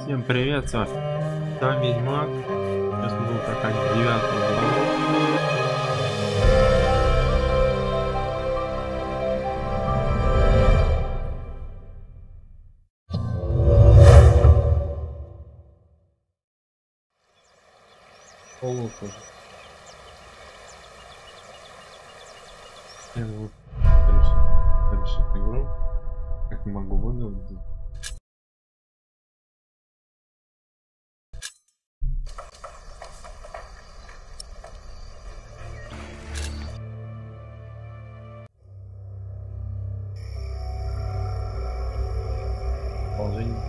Всем привет, с вами Ведьмак. Сейчас мы будем проходить 9 главу. Follett тоже. Я вот решить игру. Как могу выглядеть. Положение.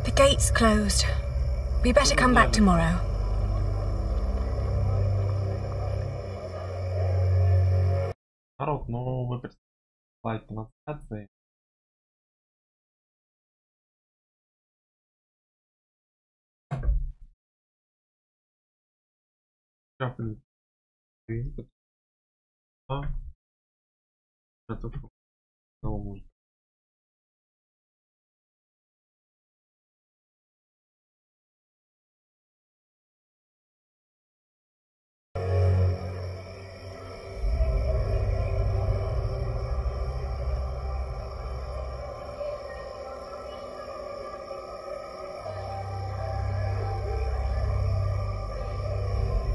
The gate's closed. We better come back tomorrow. Народ, но вы представляете трансляции.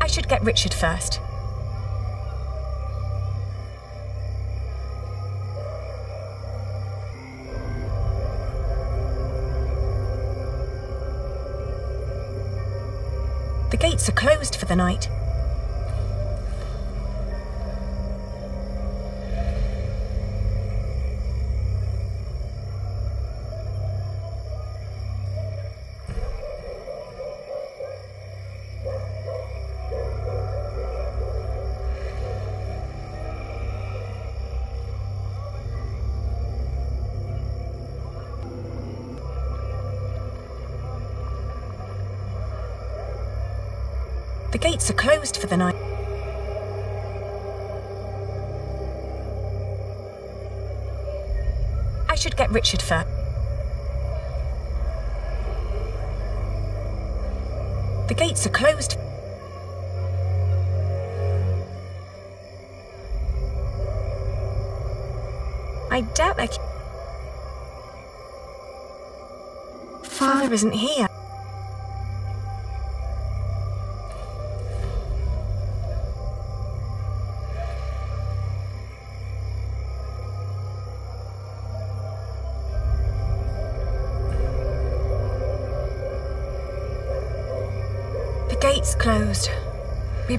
I should get Richard first. The gates are closed for the night. The gates are closed for the night. I should get Richard first. The gates are closed. I doubt they... Father isn't here. The gate's closed. We...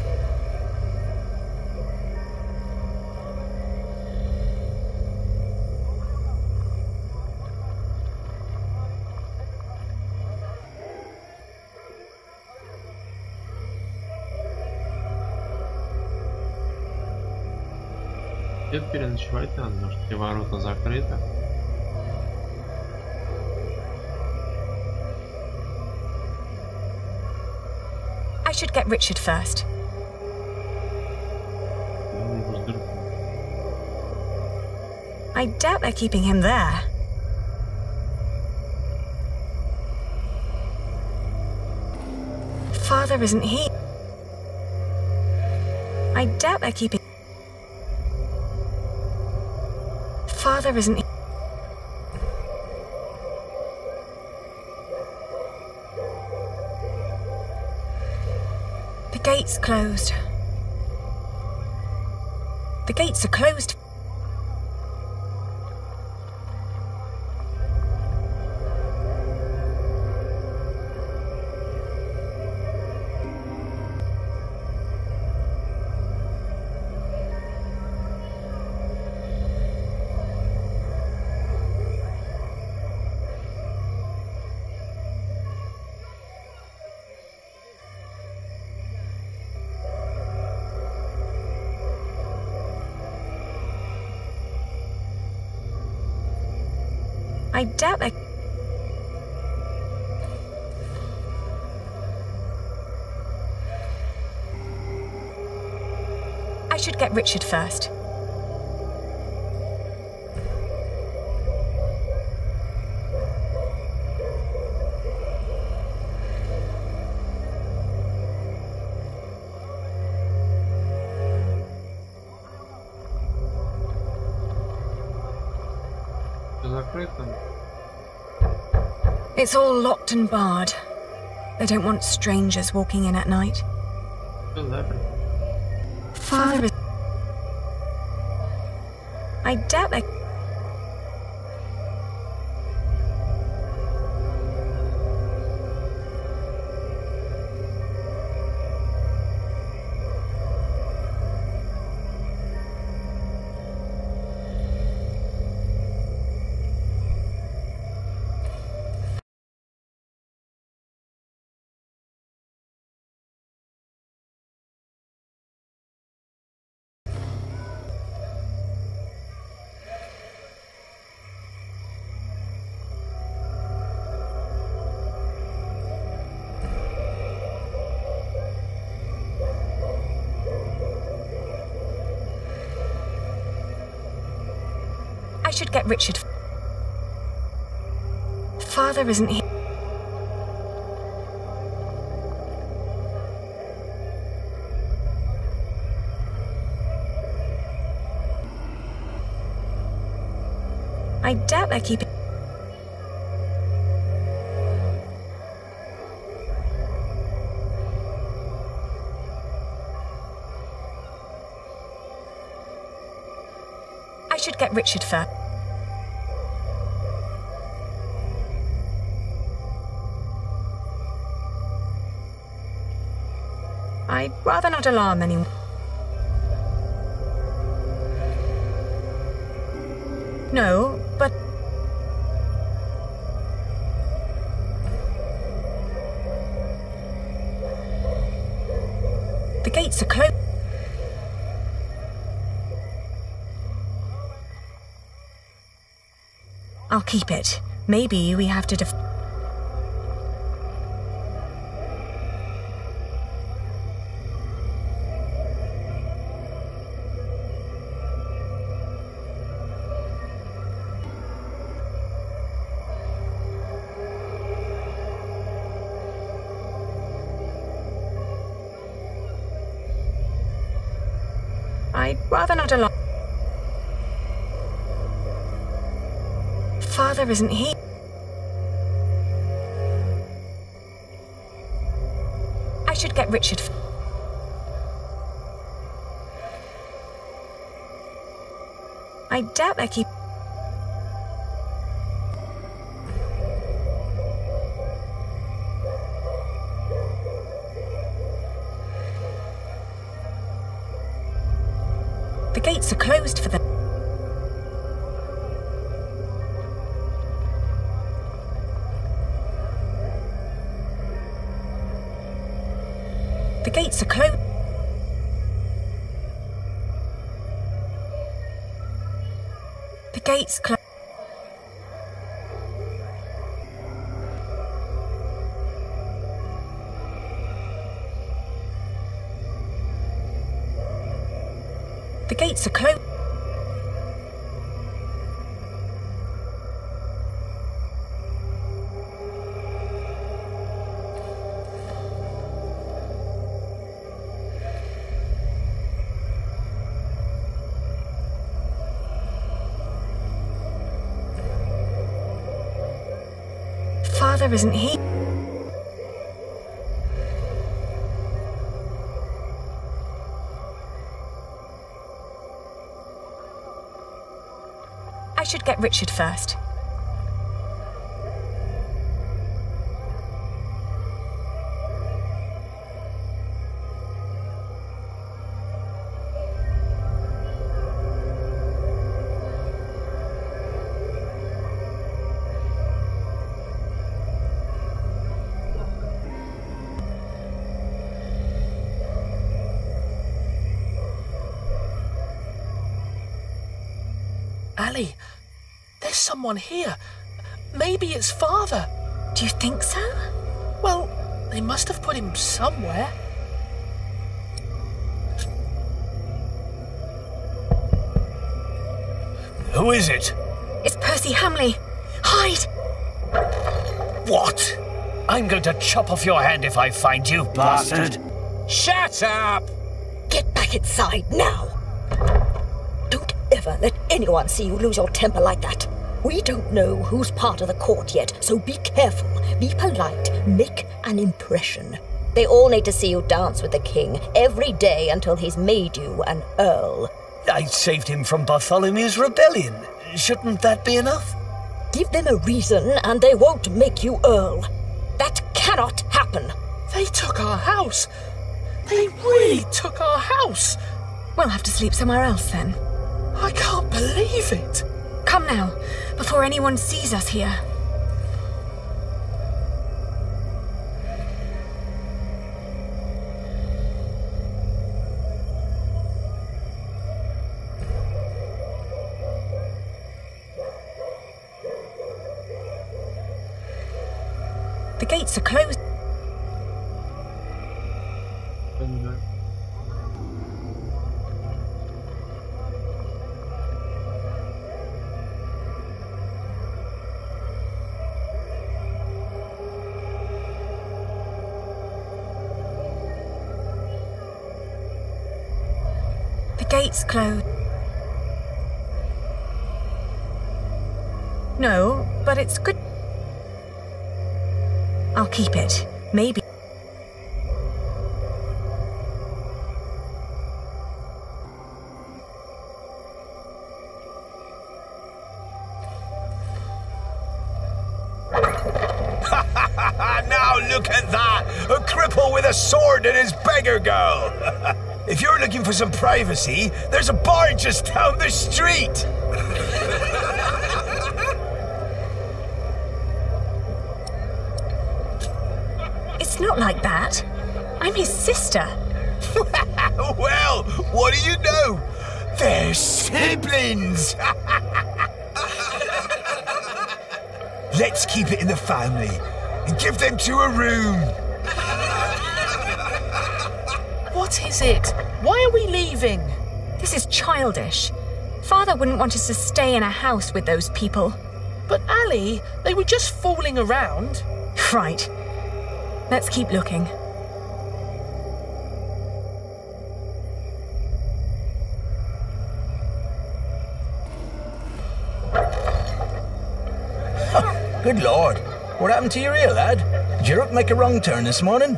Где-то переночевать надо, потому что все ворота закрыты. I should get Richard first. I doubt they're keeping him there. Father isn't here. I doubt they're keeping... Father isn't here. The gate's closed. The gates are closed. I doubt they... I should get Richard first. It's all locked and barred. They don't want strangers walking in at night. Father is... I doubt they... I should get Richard. Father isn't here. I doubt they're keeping... I should get Richard first. I'd rather not alarm anyone. No, but... The gates are closed. I'll keep it. Maybe we have to I'd rather not alarm. Father isn't here. I should get Richard. I doubt they keep... The gates are closed for them. The gates are closed. The gates closed. The gates are closed. Father isn't here. I should get Richard first. Ali, there's someone here. Maybe it's father. Do you think so? Well, they must have put him somewhere. Who is it? It's Percy Hamley. Hide! What? I'm going to chop off your hand if I find you, bastard. Shut up! Get back inside now! Don't ever let anyone see you lose your temper like that. We don't know who's part of the court yet, so be careful, be polite, make an impression. They all need to see you dance with the king every day until he's made you an earl. I saved him from Bartholomew's rebellion. Shouldn't that be enough? Give them a reason and they won't make you earl. That cannot happen. They took our house. They really took our house. We'll have to sleep somewhere else then. I can't believe it. Come now, before anyone sees us here. The gates are closed. The gates closed. No, but it's good. I'll keep it. Maybe. Now look at that! A cripple with a sword and his beggar girl! If you're looking for some privacy, there's a bar just down the street! It's not like that. I'm his sister. Well, what do you know? They're siblings! Let's keep it in the family and give them to a room. What is it? Why are we leaving? This is childish. Father wouldn't want us to stay in a house with those people. But Ali, they were just fooling around. Right. Let's keep looking. Good Lord. What happened to your ear, lad? Did your hook make a wrong turn this morning?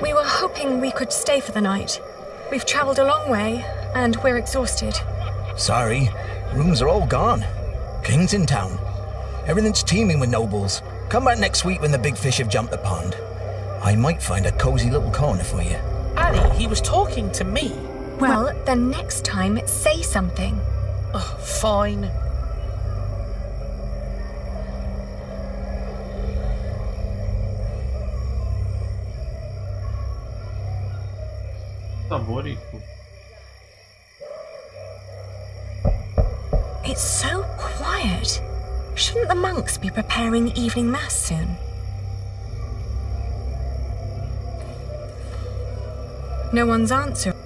We were hoping we could stay for the night. We've travelled a long way, and we're exhausted. Sorry. Rooms are all gone. King's in town. Everything's teeming with nobles. Come back next week when the big fish have jumped the pond. I might find a cosy little corner for you. Ali, he was talking to me. Well, then next time, say something. Oh, fine. Sabórico. It's so quiet. Shouldn't the monks be preparing evening mass soon? No one's answering.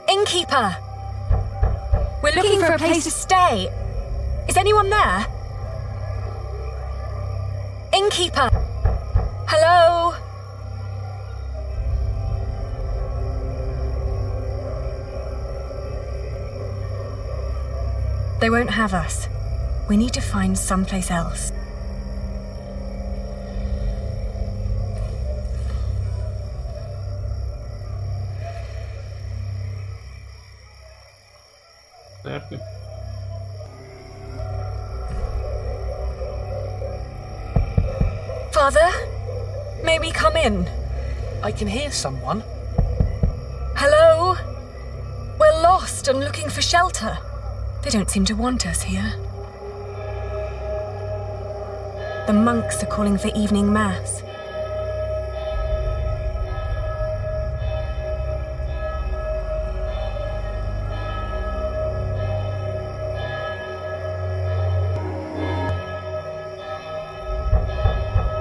Innkeeper! We're looking for a place to stay. Is anyone there? Innkeeper! Hello? They won't have us. We need to find someplace else. церковь. Father, may we come in? I can hear someone. Hello? We're lost and looking for shelter. They don't seem to want us here. The monks are calling for evening mass.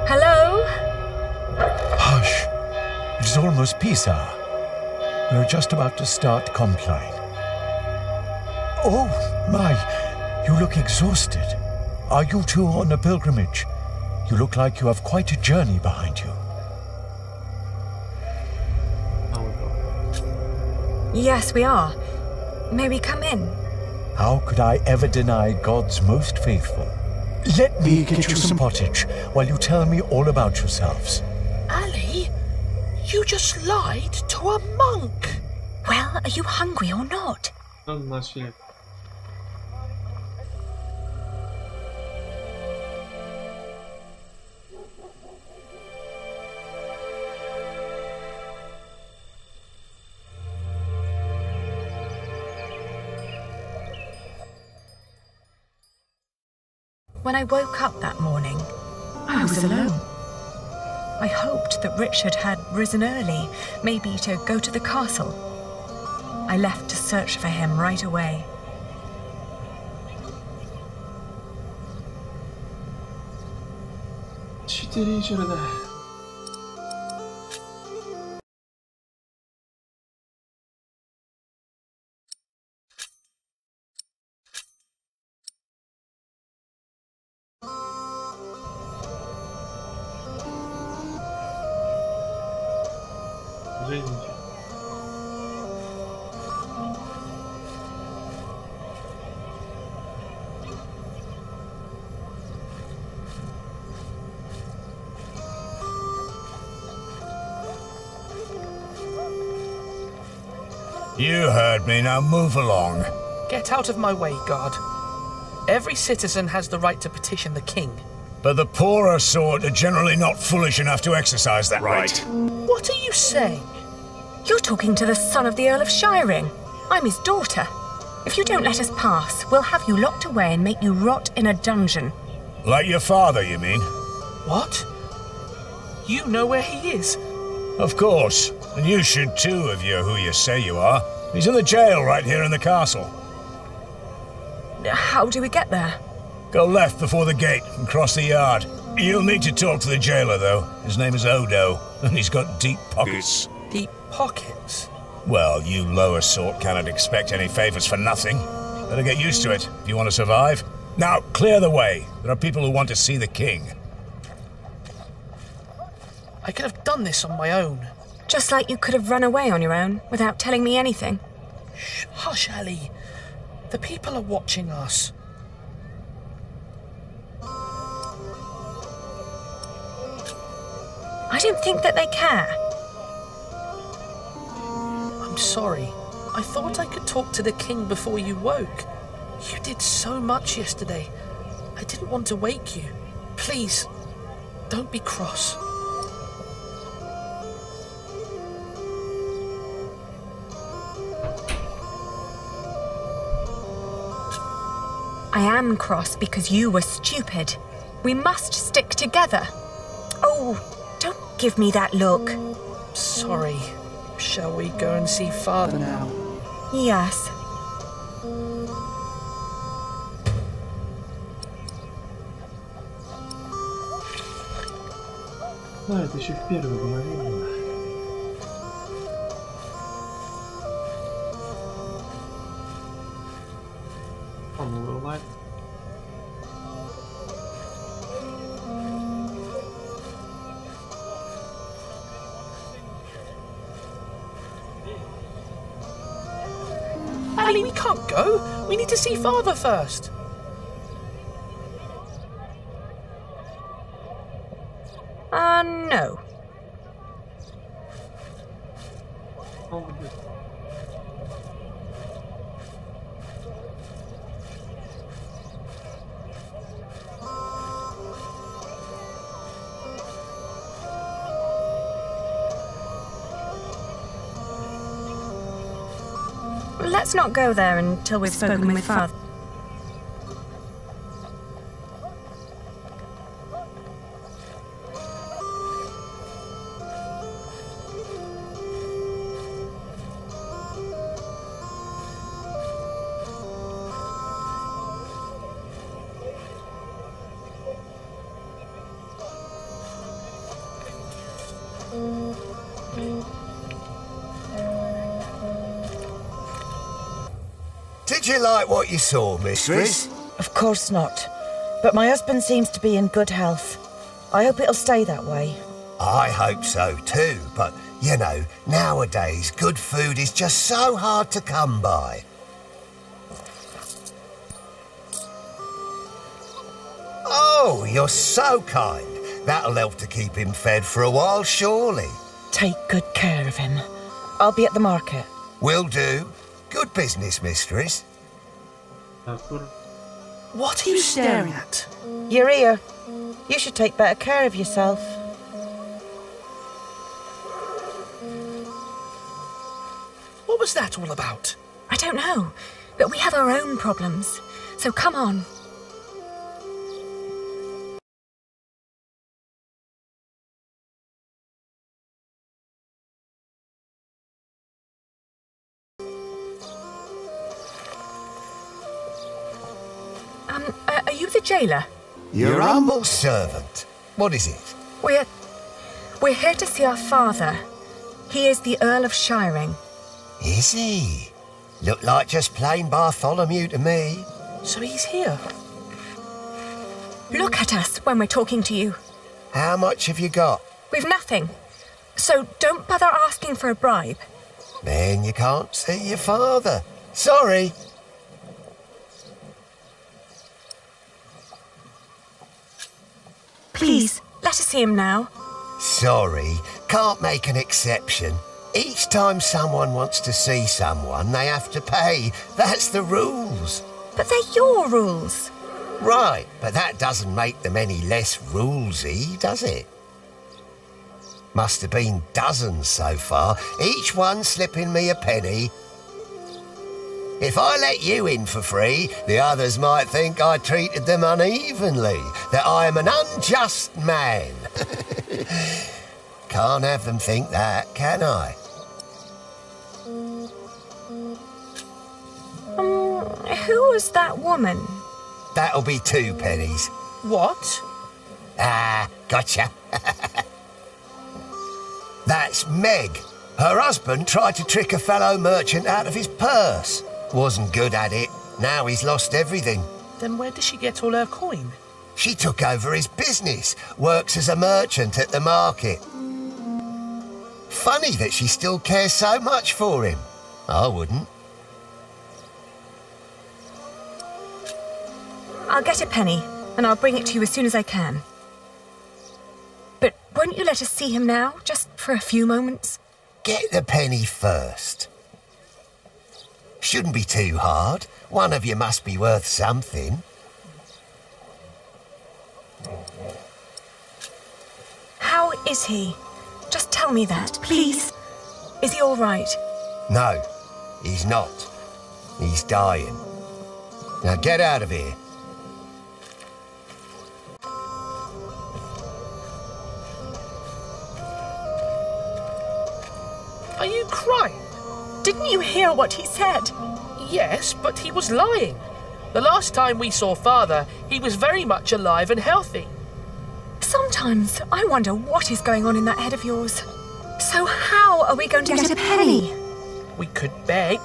Hello? Hush! It's almost peace hour. We're just about to start compline. Oh, my! You look exhausted. Are you two on a pilgrimage? You look like you have quite a journey behind you. Yes, we are. May we come in? How could I ever deny God's most faithful? Let me get you some pottage while you tell me all about yourselves. Ali, you just lied to a monk. Well, are you hungry or not? Надо начали. When I woke up that morning, I was alone. I hoped that Richard had risen early, maybe to go to the castle. I left to search for him right away. Четыре череда. Извините. You heard me, now move along. Get out of my way, guard. Every citizen has the right to petition the king. But the poorer sort are generally not foolish enough to exercise that right. What are you saying? You're talking to the son of the Earl of Shiring. I'm his daughter. If you don't let us pass, we'll have you locked away and make you rot in a dungeon. Like your father, you mean? What? You know where he is? Of course. And you should too, if you're who you say you are. He's in the jail right here in the castle. How do we get there? Go left before the gate and cross the yard. You'll need to talk to the jailer, though. His name is Odo, and he's got deep pockets. Deep pockets? Well, you lower sort cannot expect any favors for nothing. Better get used to it if you want to survive. Now, clear the way. There are people who want to see the king. I could have done this on my own. Just like you could have run away on your own without telling me anything. Shh, hush, Ali. The people are watching us. I don't think that they care. I'm sorry. I thought I could talk to the king before you woke. You did so much yesterday. I didn't want to wake you. Please, don't be cross. I am cross because you were stupid. We must stick together. Oh, don't give me that look. Sorry. Shall we go and see Father now? Yes. Да, это еще в первое мгновение. По-моему, лайк. Ali, we can't go. We need to see Father first. No. let's not go there until we've spoken with Father. Did you like what you saw, mistress? Of course not. But my husband seems to be in good health. I hope it'll stay that way. I hope so too, but, you know, nowadays good food is just so hard to come by. Oh, you're so kind. That'll help to keep him fed for a while, surely. Take good care of him. I'll be at the market. Will do. Good business, mistress. What are you staring at? You're here. You should take better care of yourself. What was that all about? I don't know, but we have our own problems. So come on. Are you the jailer? Your humble servant. What is it? We're here to see our father. He is the Earl of Shiring. Is he? Look like just plain Bartholomew to me. So he's here. Look at us when we're talking to you. How much have you got? We've nothing. So don't bother asking for a bribe. Then you can't see your father. Sorry. Please, let us see him now. Sorry, can't make an exception. Each time someone wants to see someone, they have to pay. That's the rules. But they're your rules. Right, but that doesn't make them any less rulesy, does it? Must have been dozens so far, each one slipping me a penny. If I let you in for free, the others might think I treated them unevenly, that I am an unjust man. Can't have them think that, can I? Who was that woman? That'll be 2 pennies. What? Ah, gotcha. That's Meg. Her husband tried to trick a fellow merchant out of his purse. Wasn't good at it. Now he's lost everything. Then where did she get all her coin? She took over his business, works as a merchant at the market. Funny that she still cares so much for him. I wouldn't. I'll get a penny, and I'll bring it to you as soon as I can. But won't you let us see him now, just for a few moments? Get the penny first. Shouldn't be too hard. One of you must be worth something. How is he? Just tell me that, please. Is he all right? No, he's not. He's dying. Now get out of here. Are you crying? Didn't you hear what he said? Yes, but he was lying. The last time we saw Father, he was very much alive and healthy. Sometimes I wonder what is going on in that head of yours. So how are we going to get a penny? We could beg.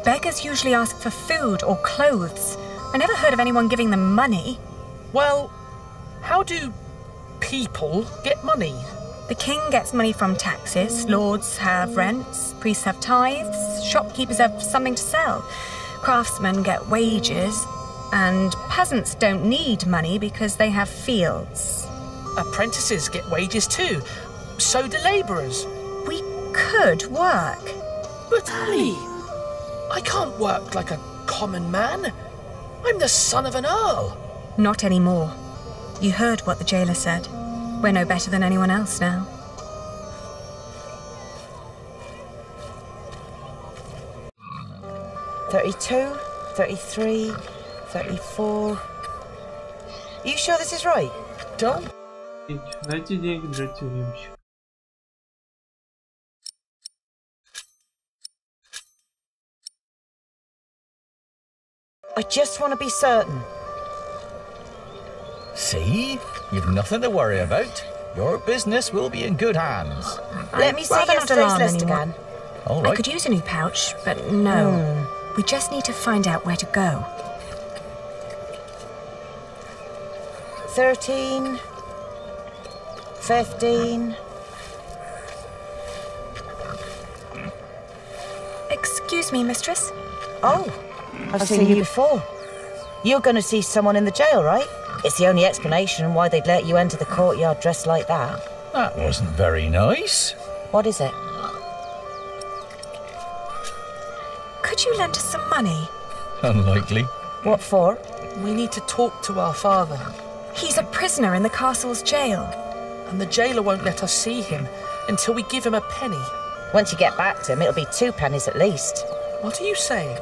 Beggars usually ask for food or clothes. I never heard of anyone giving them money. Well, how do people get money? The king gets money from taxes, lords have rents, priests have tithes, shopkeepers have something to sell, craftsmen get wages, and peasants don't need money because they have fields. Apprentices get wages too. So do labourers. We could work. But Ali, I can't work like a common man. I'm the son of an earl. Not anymore. You heard what the jailer said. We're no better than anyone else now. 32, 33, 34. You sure this is right? Don't. Найти деньги для тюремщика. I just want to be certain. See? You've nothing to worry about. Your business will be in good hands. Let me see rather not yesterday's alarm list anyone. again. All I right. could use a new pouch, but no. We just need to find out where to go. 13, 15. Excuse me, mistress. Oh, I've seen you before. You're going to see someone in the jail, right? It's the only explanation why they'd let you enter the courtyard dressed like that. That wasn't very nice. What is it? Could you lend us some money? Unlikely. What for? We need to talk to our father, He's a prisoner in the castle's jail. and the jailer won't let us see him until we give him a penny. Once you get back to him, it'll be 2 pennies at least. What are you saying?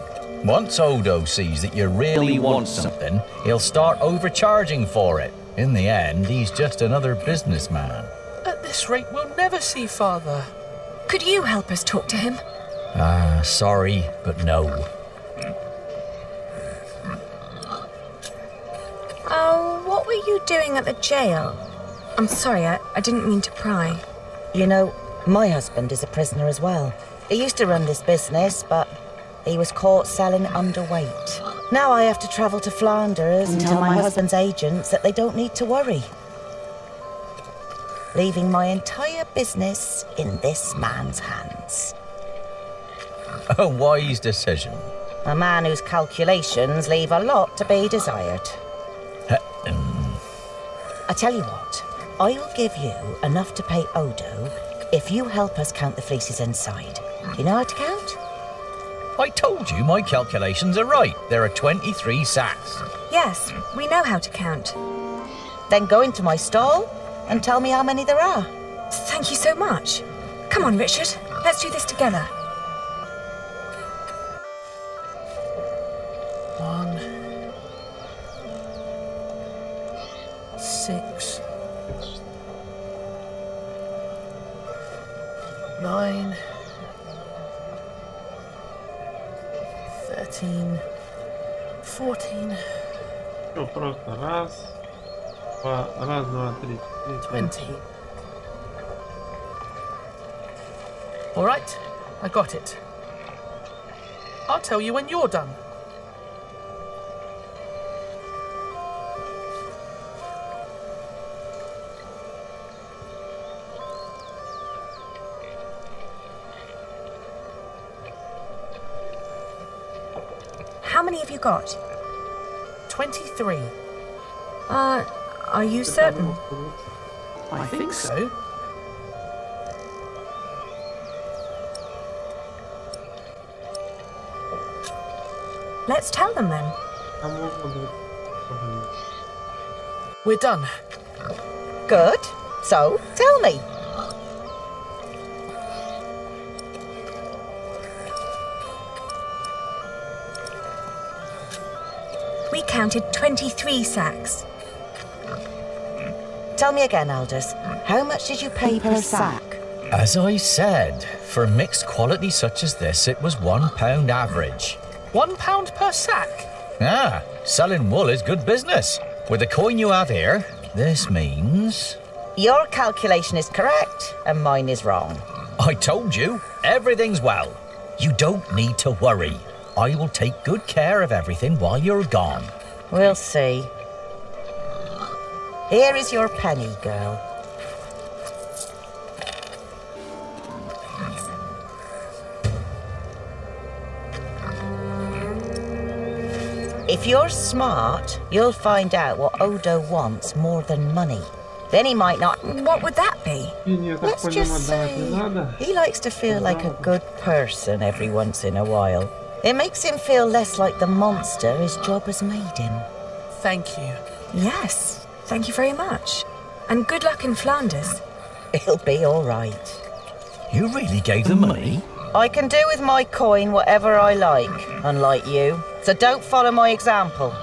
Once Odo sees that you really want something, he'll start overcharging for it. In the end, he's just another businessman. At this rate, we'll never see father. Could you help us talk to him? Sorry, but no. Oh, what were you doing at the jail? I'm sorry, I didn't mean to pry. You know, my husband is a prisoner as well. He used to run this business, but he was caught selling underweight. Now I have to travel to Flanders and tell my husband's agents that they don't need to worry. Leaving my entire business in this man's hands. A wise decision. A man whose calculations leave a lot to be desired. I tell you what, I will give you enough to pay Odo if you help us count the fleeces inside. You know how to count? I told you my calculations are right. There are 23 sacks. Yes, we know how to count. Then go into my stall and tell me how many there are. Thank you so much. Come on, Richard. Let's do this together. 1, 6, 9, 13, 14, Всё, просто раз, два, три, 20. All right, I got it. I'll tell you when you're done. How many have you got? 23. Are you certain? I think so. Let's tell them then. We're done. Good. So, tell me. We counted 23 sacks. Tell me again, Aldous. How much did you pay per sack? As I said, for mixed quality such as this, it was £1 average. £1 per sack. Selling wool is good business. With the coin you have here, this means... Your calculation is correct, and mine is wrong. I told you, everything's well. You don't need to worry. I will take good care of everything while you're gone. We'll see. Here is your penny, girl. If you're smart, you'll find out what Odo wants more than money. Then he might not... What would that be? Let's just say he likes to feel like a good person every once in a while. It makes him feel less like the monster his job has made him. Thank you. Yes, thank you very much. And good luck in Flanders. He'll be all right. You really gave them money? I can do with my coin whatever I like, unlike you. So don't follow my example.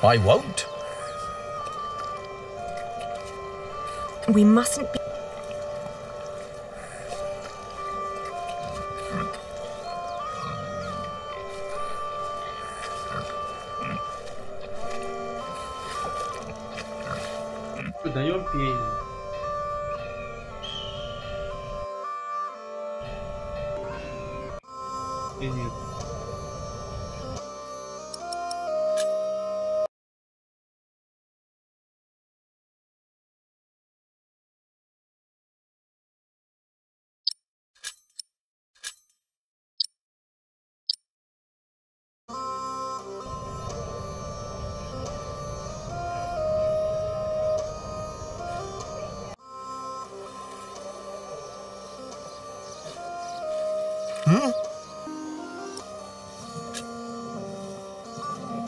I won't. We mustn't be... Даем пение. И нет.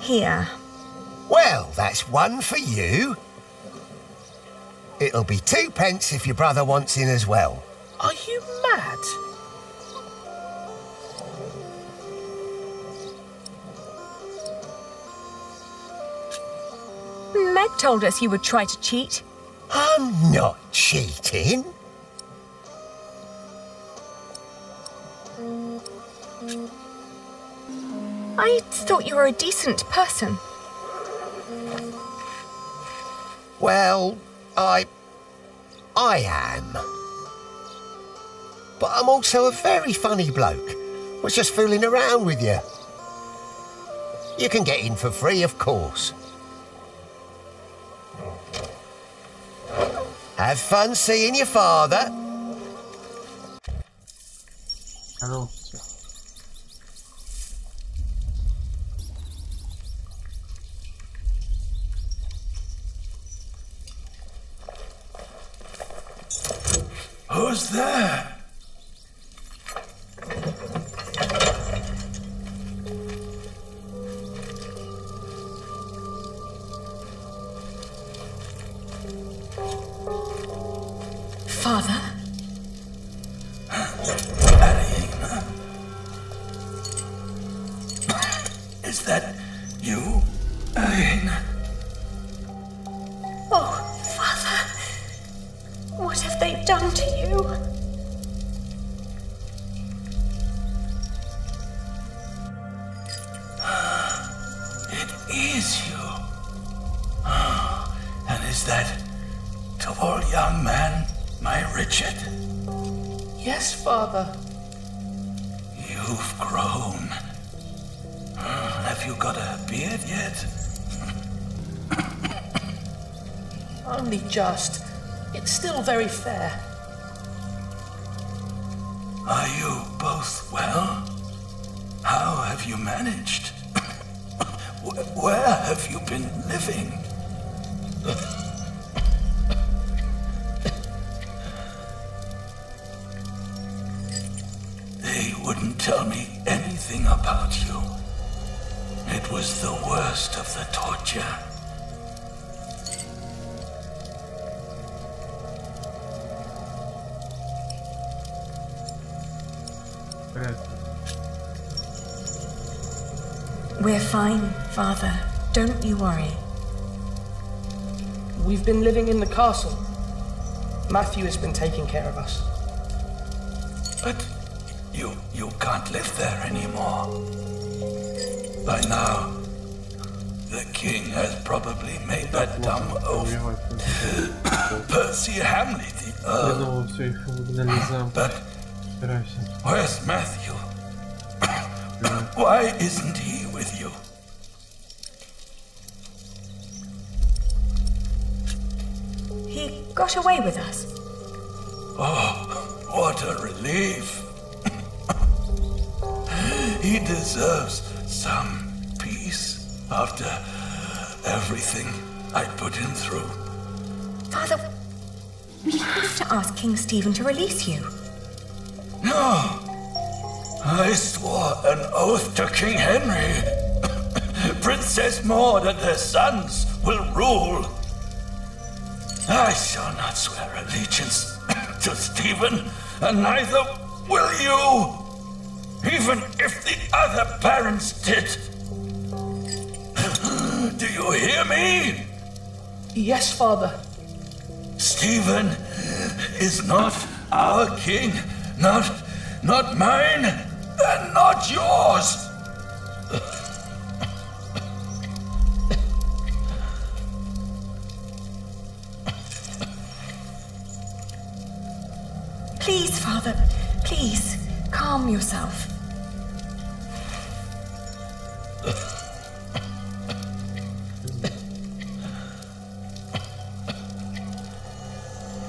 Here. Well, that's one for you. It'll be 2 pence if your brother wants in as well. Are you mad? Meg told us you would try to cheat. I'm not cheating. I thought you were a decent person. Well, I am. But I'm also a very funny bloke. Was just fooling around with you. You can get in for free, of course. Have fun seeing your father. Hello. Who's there? Father? Aline. Is that you, Aline? Oh, Father. What have they done to you? It is you. And is that tall young man my Richard? Yes, Father. You've grown. Have you got a beard yet? Only just. It's still very fair. Are you both well? How have you managed? Where have you been living? They wouldn't tell me anything about you. It was the worst of the torture. We're fine, Father. Don't you worry. We've been living in the castle. Matthew has been taking care of us. But you can't live there anymore. By now, the king has probably made that dumb oath. Percy Hamley, the Earl. But where's Matthew? Why isn't he with you? He got away with us. Oh, what a relief. He deserves some peace after everything I put him through. Father, we have to ask King Stephen to release you. No. I swore an oath to King Henry. Princess Maud and her sons will rule. I shall not swear allegiance to Stephen, and neither Will you? Even if the other parents did. Do you hear me? Yes, Father. Stephen is not our king. Not mine, and not yours. Please, Father, please, calm yourself.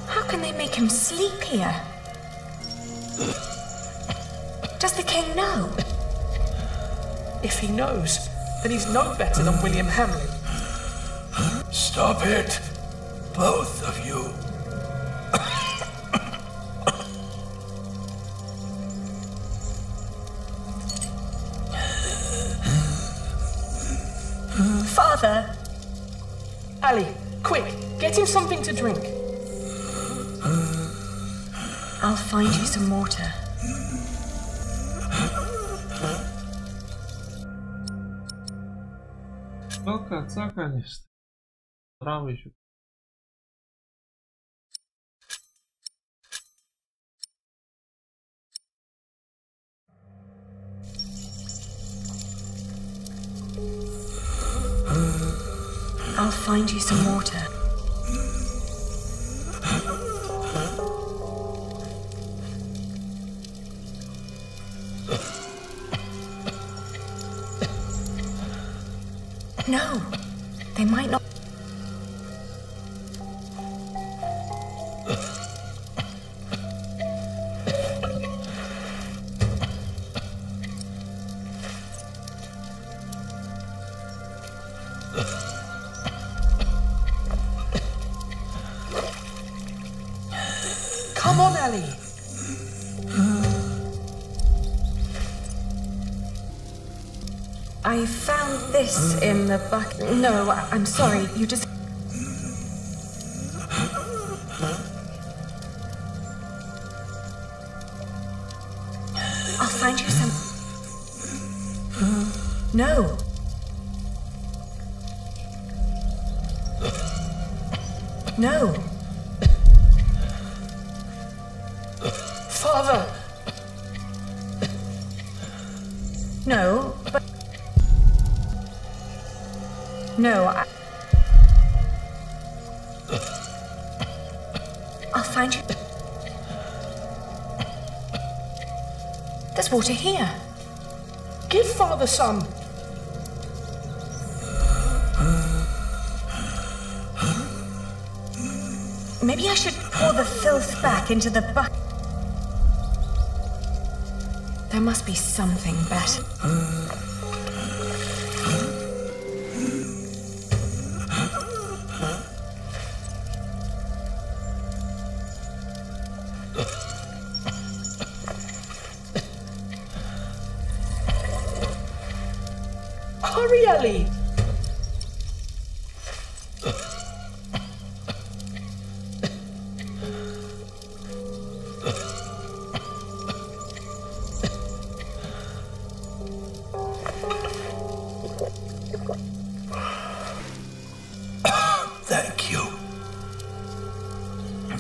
How can they make him sleep here? Does the king know? If he knows, then he's no better than William Hamlin. Stop it, both of you. Father! Ali, quick, get him something to drink. I'll find you some water. Жалко отца, конечно. Травы еще. I'll find you some water. No, they might not. Come on, Ali. I found this in the bucket. No, I'm sorry. You just. I'll find you some. No. No. Father! No, but. No, I'll find you. There's water here. Give Father some. Maybe I should pour the filth back into the bucket. There must be something better. Hurry, Ali! Thank you,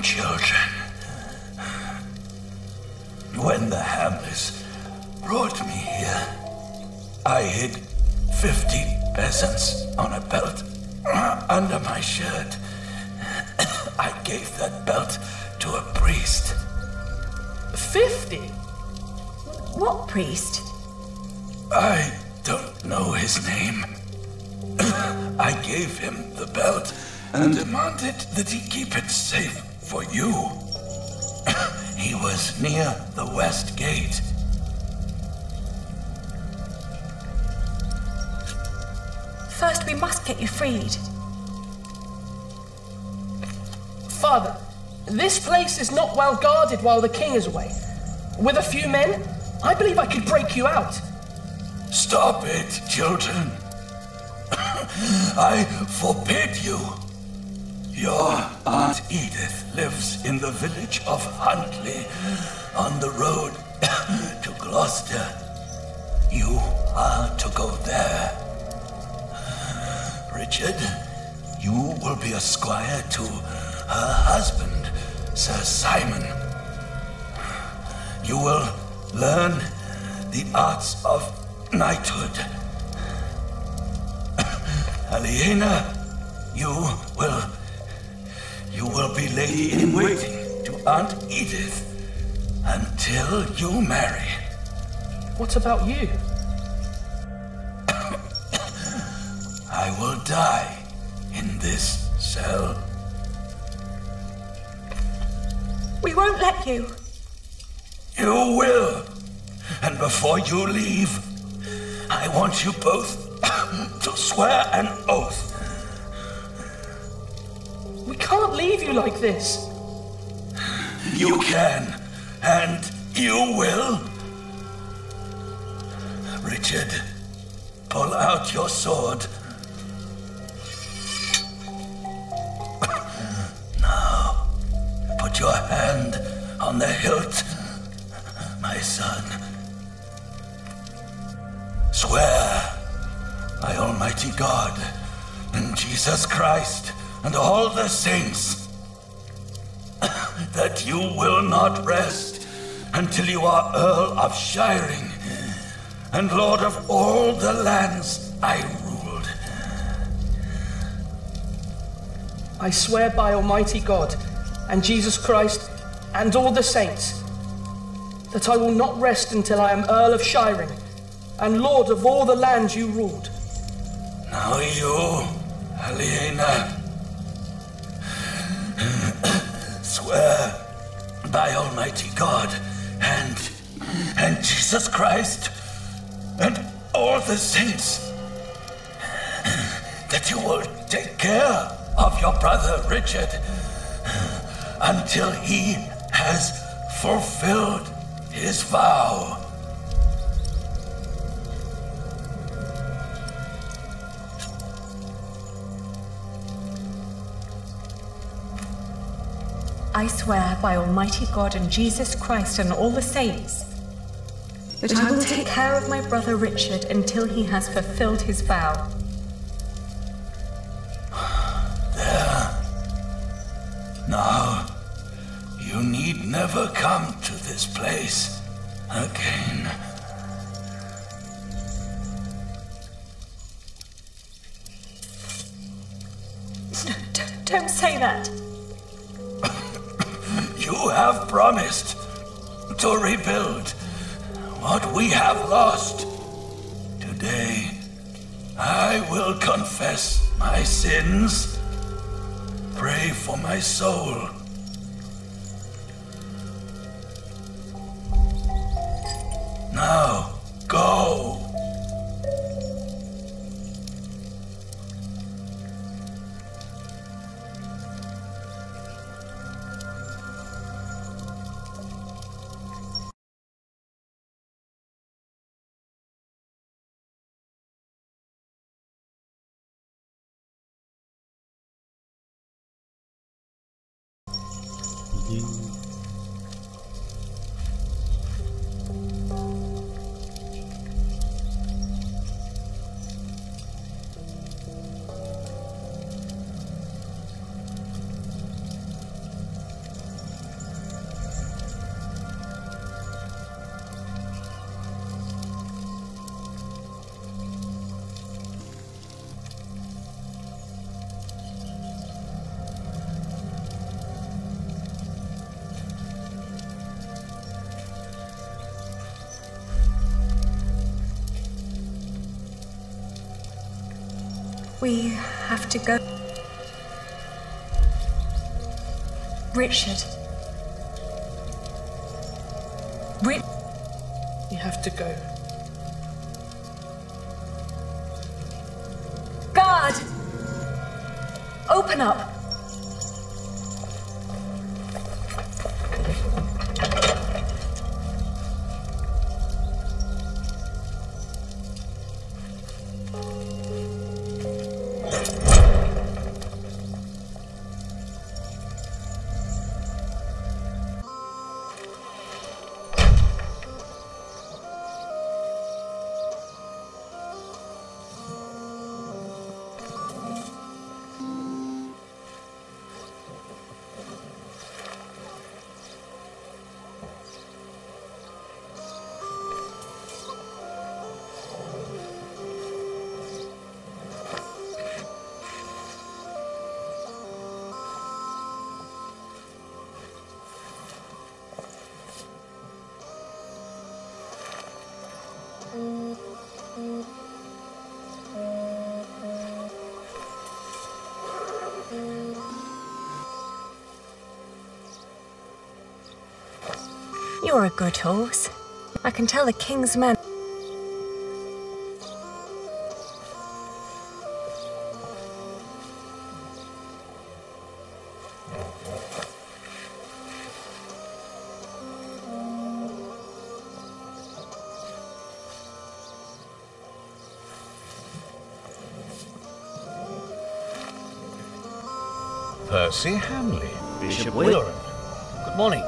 children. When the Hamlets brought me here, I hid 50 peasants on a belt under my shirt. I gave that belt to a priest. 50? What priest? I don't know his name. I gave him the belt and demanded that he keep it safe for you. He was near the west gate. First, we must get you freed. Father, this place is not well guarded while the king is away. With a few men, I believe I could break you out. Stop it, children. I forbid you. Your Aunt Edith lives in the village of Huntley, on the road to Gloucester. You are to go there. Richard, you will be a squire to her husband, Sir Simon. You will learn the arts of knighthood. Aliena, you will be lady-in-waiting to Aunt Edith until you marry. What about you? I will die in this cell. We won't let you. You will. And before you leave, I want you both to swear an oath. We can't leave you like this. You can, and you will. Richard, pull out your sword. Now, put your hand on the hilt, my son. Swear by Almighty God and Jesus Christ and all the saints that you will not rest until you are Earl of Shiring and Lord of all the lands I ruled. I swear by Almighty God and Jesus Christ and all the saints that I will not rest until I am Earl of Shiring and Lord of all the lands you ruled. Now you, Aliena, swear by Almighty God and Jesus Christ and all the saints that you will take care of your brother Richard until he has fulfilled his vow. I swear by Almighty God and Jesus Christ and all the saints that I will take care of my brother Richard until he has fulfilled his vow. There. Now, you need never come to this place again. Don't say that. You have promised to rebuild what we have lost. Today, I will confess my sins. Pray for my soul. Now, go. We have to go. Richard. You have to go. Guard! Open up! You're a good horse. I can tell the king's men. Percy Hamley. Bishop Wheelren. Good morning.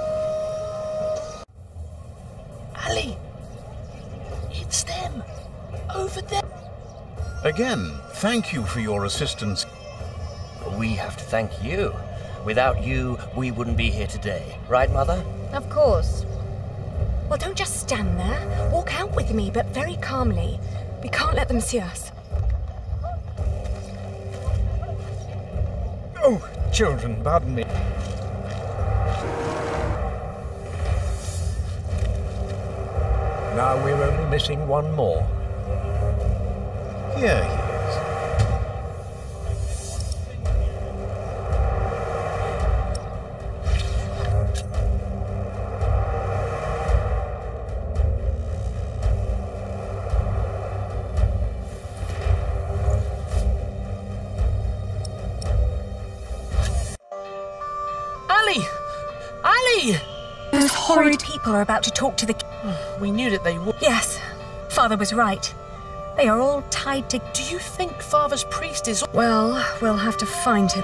Ali! It's them! Over there! Again, thank you for your assistance. We have to thank you. Without you, we wouldn't be here today. Right, Mother? Of course. Well, don't just stand there. Walk out with me, but very calmly. We can't let them see us. Oh, children, pardon me. Now we're only missing one more. Here he is. Ali! Ali! Those horrid people are about to talk to the... We knew that they would. Yes, Father was right. They are all tied to... Do you think Father's priest is... Well, we'll have to find him.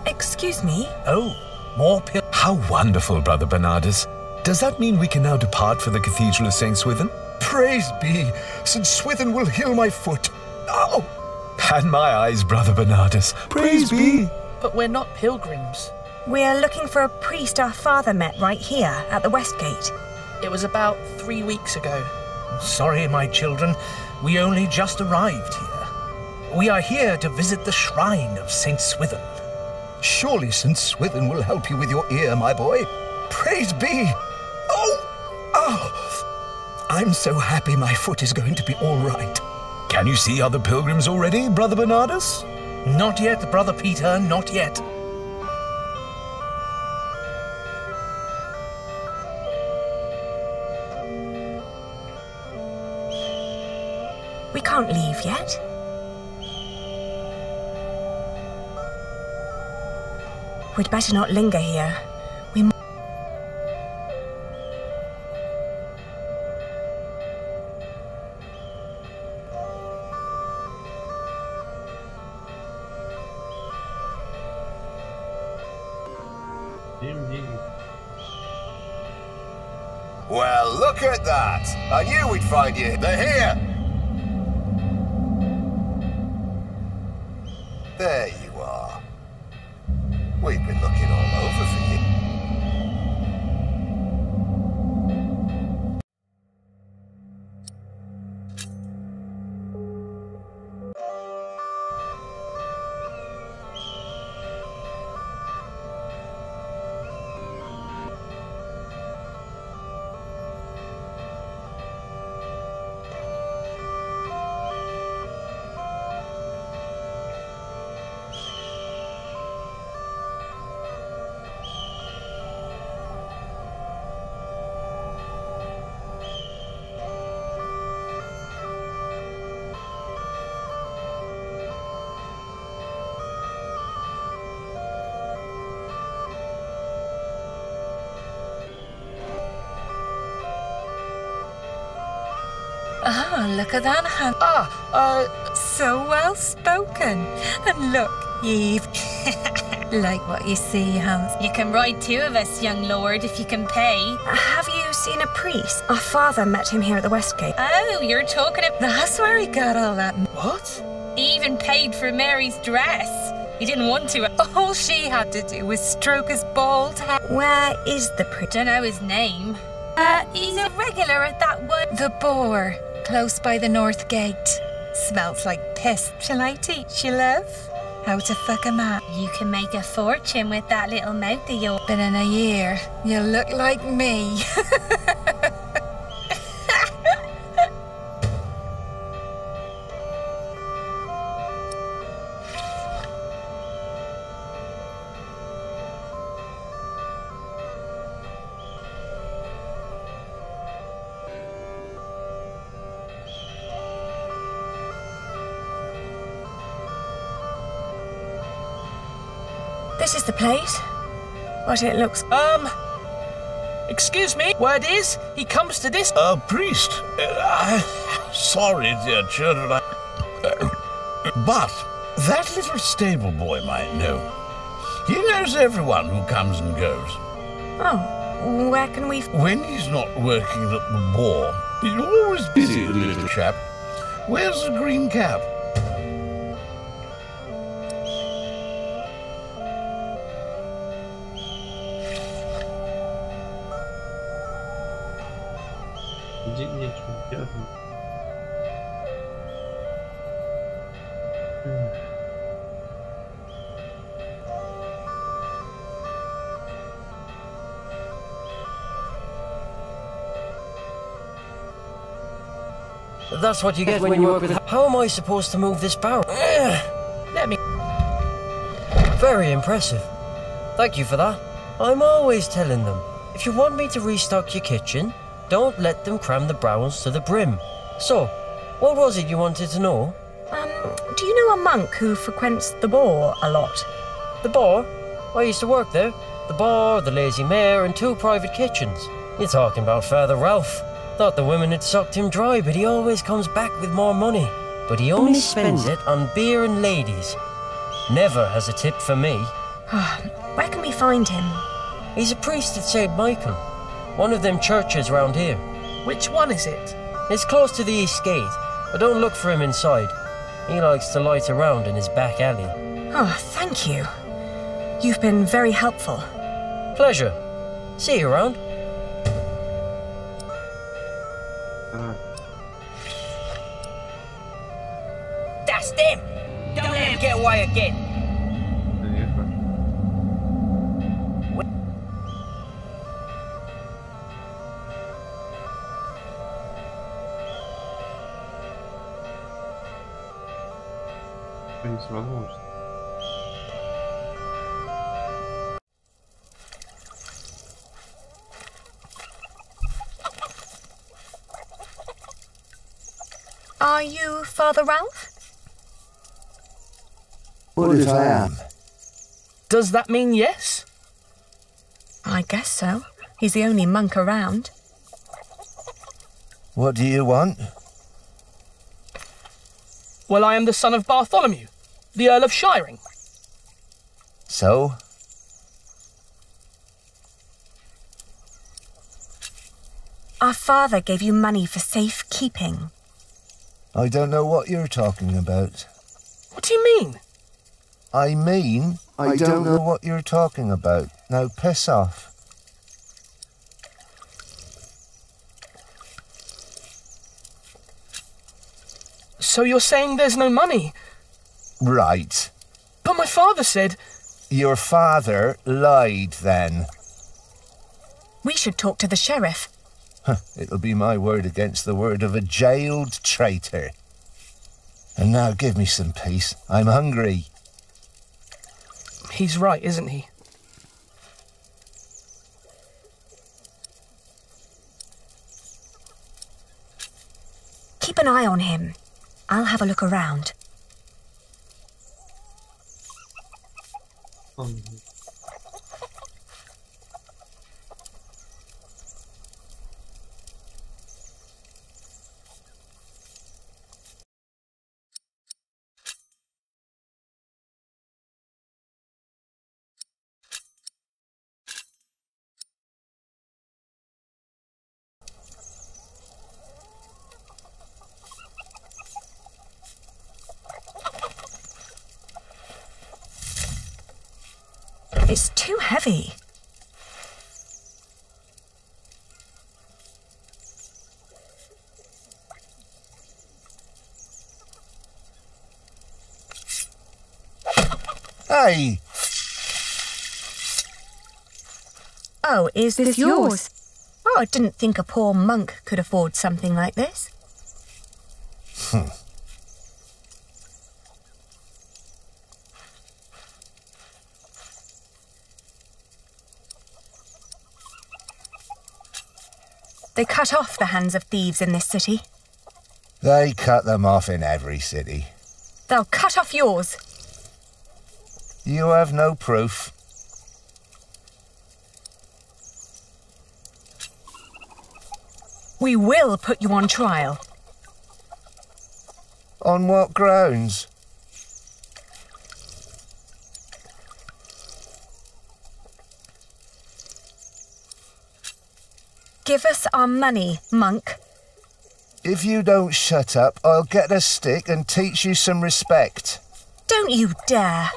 Excuse me? Oh, more pil- How wonderful, Brother Bernardus. Does that mean we can now depart for the Cathedral of St. Swithin? Praise be, St. Swithin will heal my foot. Oh! And my eyes, Brother Bernardus. Praise be. But we're not pilgrims. We're looking for a priest our father met right here at the West Gate. It was about 3 weeks ago. Sorry, my children. We only just arrived here. We are here to visit the shrine of St. Swithin. Surely St. Swithin will help you with your ear, my boy. Praise be. Oh! I'm so happy my foot is going to be all right. Can you see other pilgrims already, Brother Bernardus? Not yet, Brother Peter, not yet. We can't leave yet. We'd better not linger here. We might... Well, look at that! I knew we'd find you. They're here! There you are. We've been looking all over for you. Ah, look at that hand. So well spoken. And look, you've... like what you see, Hans. You can ride two of us, young lord, if you can pay. Have you seen a priest? Our father met him here at the Westgate. Oh, you're talking about... That's where he got all that... What? He even paid for Mary's dress. He didn't want to. All she had to do was stroke his bald head. Where is the priest? Don't know his name. He's a regular at that one. The Boar, close by the North Gate. Smells like piss. Shall I teach you, love? How to fuck a man. You can make a fortune with that little mouth of yours. But in a year, you'll look like me. This is the place. What it looks... Excuse me, word is, he comes to this... Priest, sorry, dear children, but that little stable boy might know. He knows everyone who comes and goes. Oh, where can we... When he's not working at the Boar, he's always busy, the little chap. Where's the green cap? That's what you get when you work with... How am I supposed to move this barrel? Let me... Very impressive. Thank you for that. I'm always telling them, if you want me to restock your kitchen, don't let them cram the barrels to the brim. So, what was it you wanted to know? Do you know a monk who frequents the Boar a lot? The Boar? I used to work there. The Boar, the Lazy Mare, and 2 private kitchens. You're talking about Father Ralph. Thought the women had sucked him dry, but he always comes back with more money. But he only spends it on beer and ladies. Never has a tip for me. Where can we find him? He's a priest at St. Michael. One of them churches round here. Which one is it? It's close to the East Gate, but don't look for him inside. He likes to light around in his back alley. Oh, thank you. You've been very helpful. Pleasure. See you around. That's them! Don't let him get away again! Есть возможность. Are you Father Ralph? What if I am? Does that mean yes? I guess so. He's the only monk around. What do you want? Well, I am the son of Bartholomew, the Earl of Shiring. So? Our father gave you money for safekeeping. I don't know what you're talking about. What do you mean? I mean, I don't know what you're talking about. Now piss off. So you're saying there's no money? Right. But my father said... Your father lied then. We should talk to the sheriff. It'll be my word against the word of a jailed traitor. And now give me some peace. I'm hungry. He's right, isn't he? Keep an eye on him. I'll have a look around. It's too heavy. Hey! Oh, is this yours? Oh, I didn't think a poor monk could afford something like this. They cut off the hands of thieves in this city. They cut them off in every city. They'll cut off yours. You have no proof. We will put you on trial. On what grounds? Give us our money, monk. If you don't shut up, I'll get a stick and teach you some respect. Don't you dare.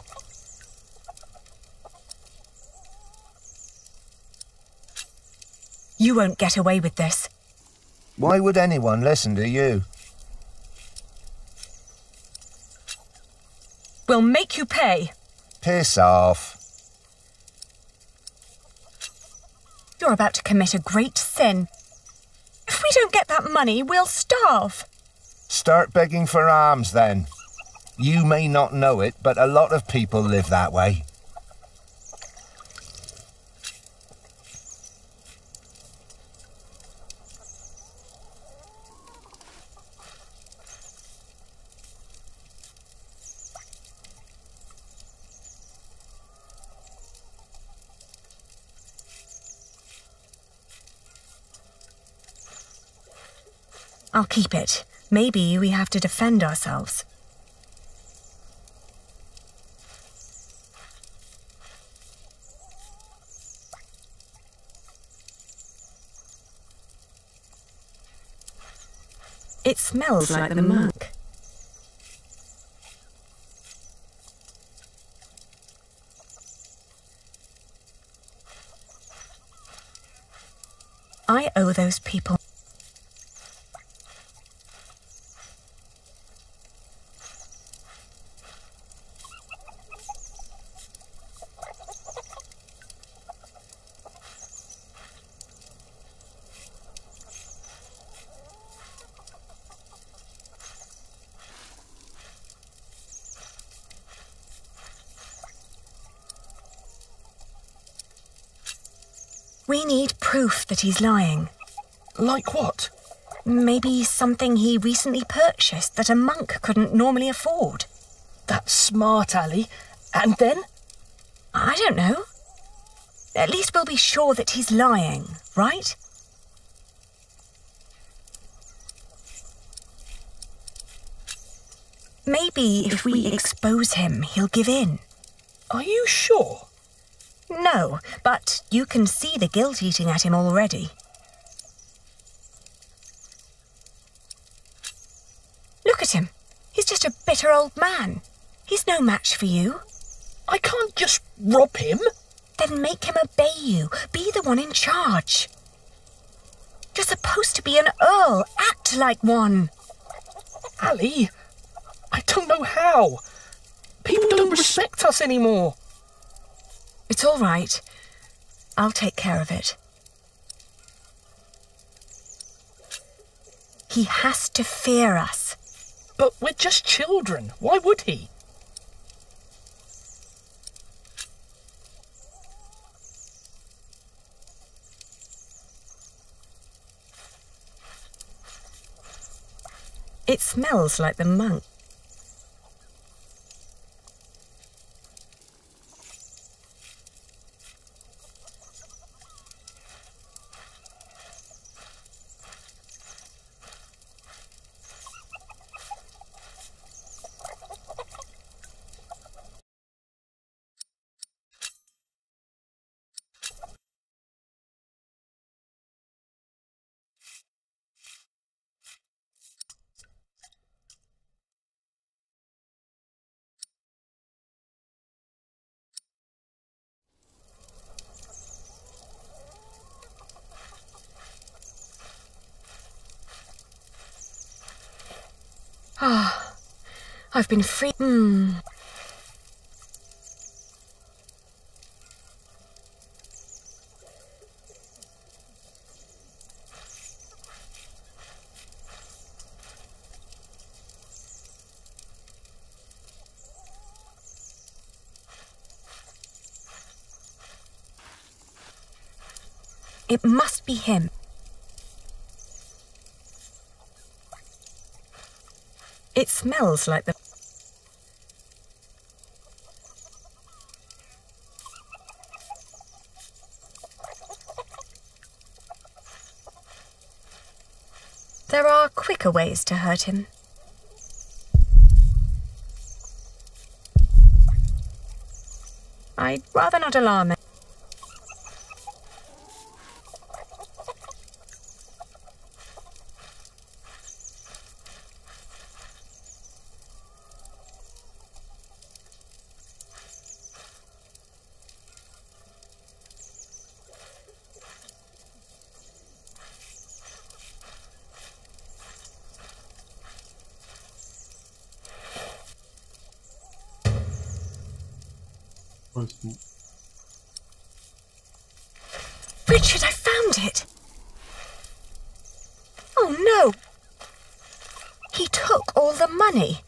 You won't get away with this. Why would anyone listen to you? We'll make you pay. Piss off. You're about to commit a great sin. If we don't get that money, we'll starve. Start begging for alms then. You may not know it, but a lot of people live that way. I'll keep it. Maybe we have to defend ourselves. It smells like the monk. I owe those people. We need proof that he's lying. Like what? Maybe something he recently purchased that a monk couldn't normally afford. That's smart, Ali. And then? I don't know. At least we'll be sure that he's lying, right? Maybe if we expose him, he'll give in. Are you sure? No, but you can see the guilt eating at him already. Look at him. He's just a bitter old man. He's no match for you. I can't just rob him. Then make him obey you. Be the one in charge. You're supposed to be an earl. Act like one. Ali, I don't know how. People don't respect us anymore. It's all right. I'll take care of it. He has to fear us. But we're just children. Why would he? It smells like the monk. I've been free. It must be him. It smells like the... There are quicker ways to hurt him. I'd rather not alarm him. Richard, I found it! Oh no! He took all the money.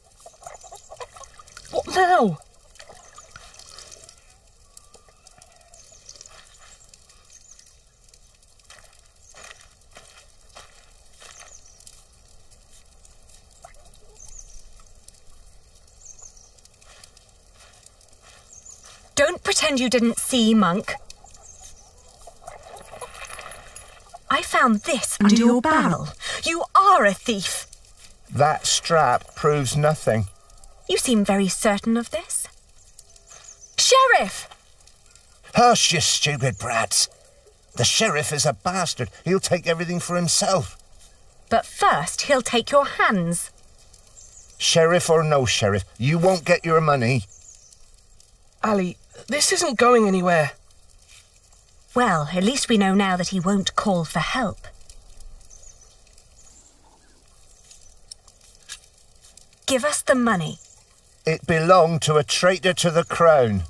What now? Don't pretend you didn't see, Monk. I found this under your barrel. You are a thief. That strap proves nothing. You seem very certain of this. Sheriff! Hush, you stupid brats. The sheriff is a bastard. He'll take everything for himself. But first, he'll take your hands. Sheriff or no sheriff, you won't get your money. Ali, this isn't going anywhere. Well, at least we know now that he won't call for help. Give us the money. It belonged to a traitor to the crown.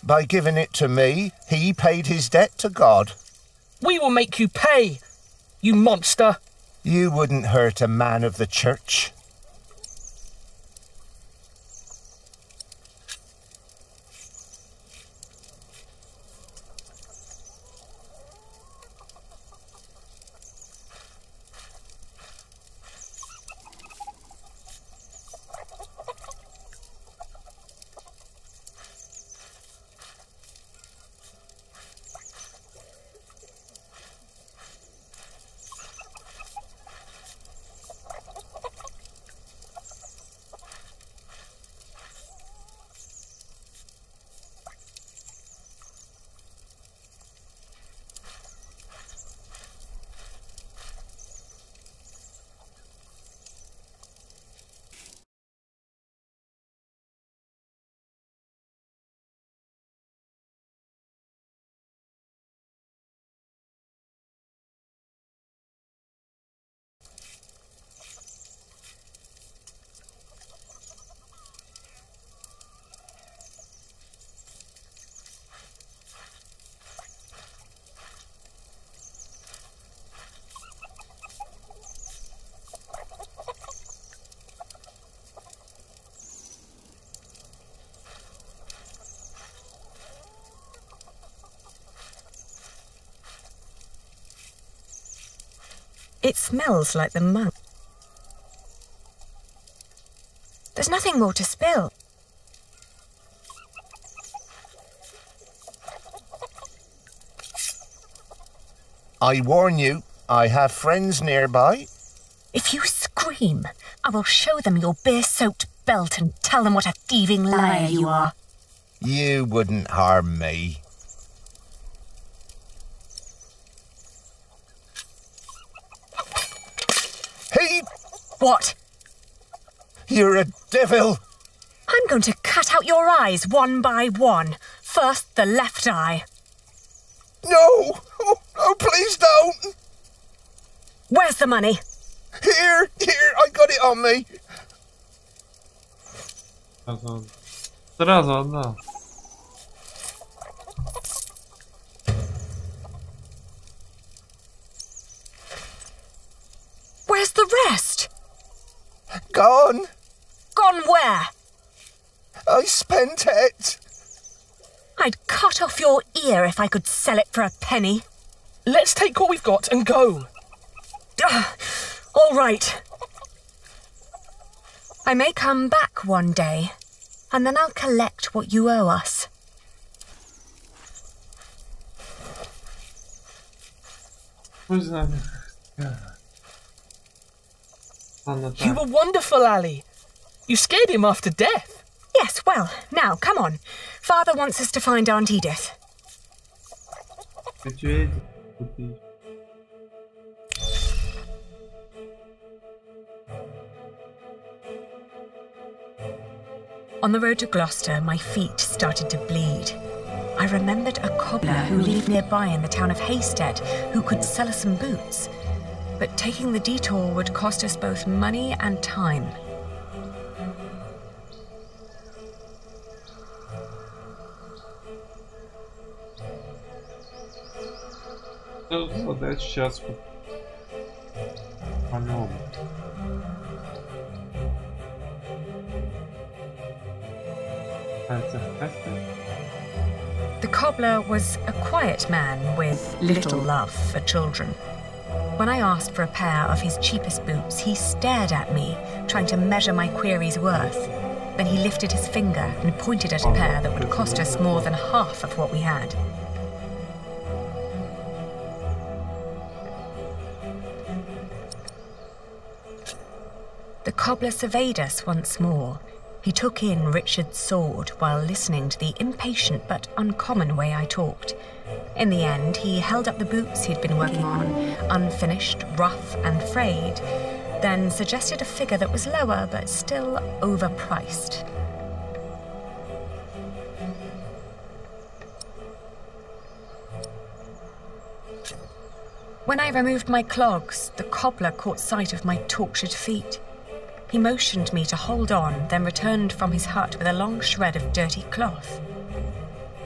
By giving it to me, he paid his debt to God. We will make you pay, you monster. You wouldn't hurt a man of the church. It smells like the monk. There's nothing more to spill. I warn you, I have friends nearby. If you scream, I will show them your beer-soaked belt and tell them what a thieving liar you are. You wouldn't harm me. Hey! What? You're a devil! I'm going to cut out your eyes one by one. First, the left eye. No! Oh, please don't! Where's the money? Here, I got it on me. Сразу одна. Where's the rest? Gone. Gone where? I spent it. I'd cut off your ear if I could sell it for a penny. Let's take what we've got and go. All right. I may come back one day, and then I'll collect what you owe us. You were wonderful, Ali. You scared him half to death. Yes, well, now, come on. Father wants us to find Aunt Edith. On the road to Gloucester, my feet started to bleed. I remembered a cobbler who lived nearby in the town of Hastead who could sell us some boots. But taking the detour would cost us both money and time. Задать сейчас по-новому. The cobbler was a quiet man with little love for children. When I asked for a pair of his cheapest boots, he stared at me, trying to measure my query's worth. Then he lifted his finger and pointed at a pair that would cost us more than half of what we had. The cobbler surveyed us once more. He took in Richard's sword while listening to the impatient but uncommon way I talked. In the end, he held up the boots he'd been working on, unfinished, rough and frayed, then suggested a figure that was lower but still overpriced. When I removed my clogs, the cobbler caught sight of my tortured feet. He motioned me to hold on, then returned from his hut with a long shred of dirty cloth.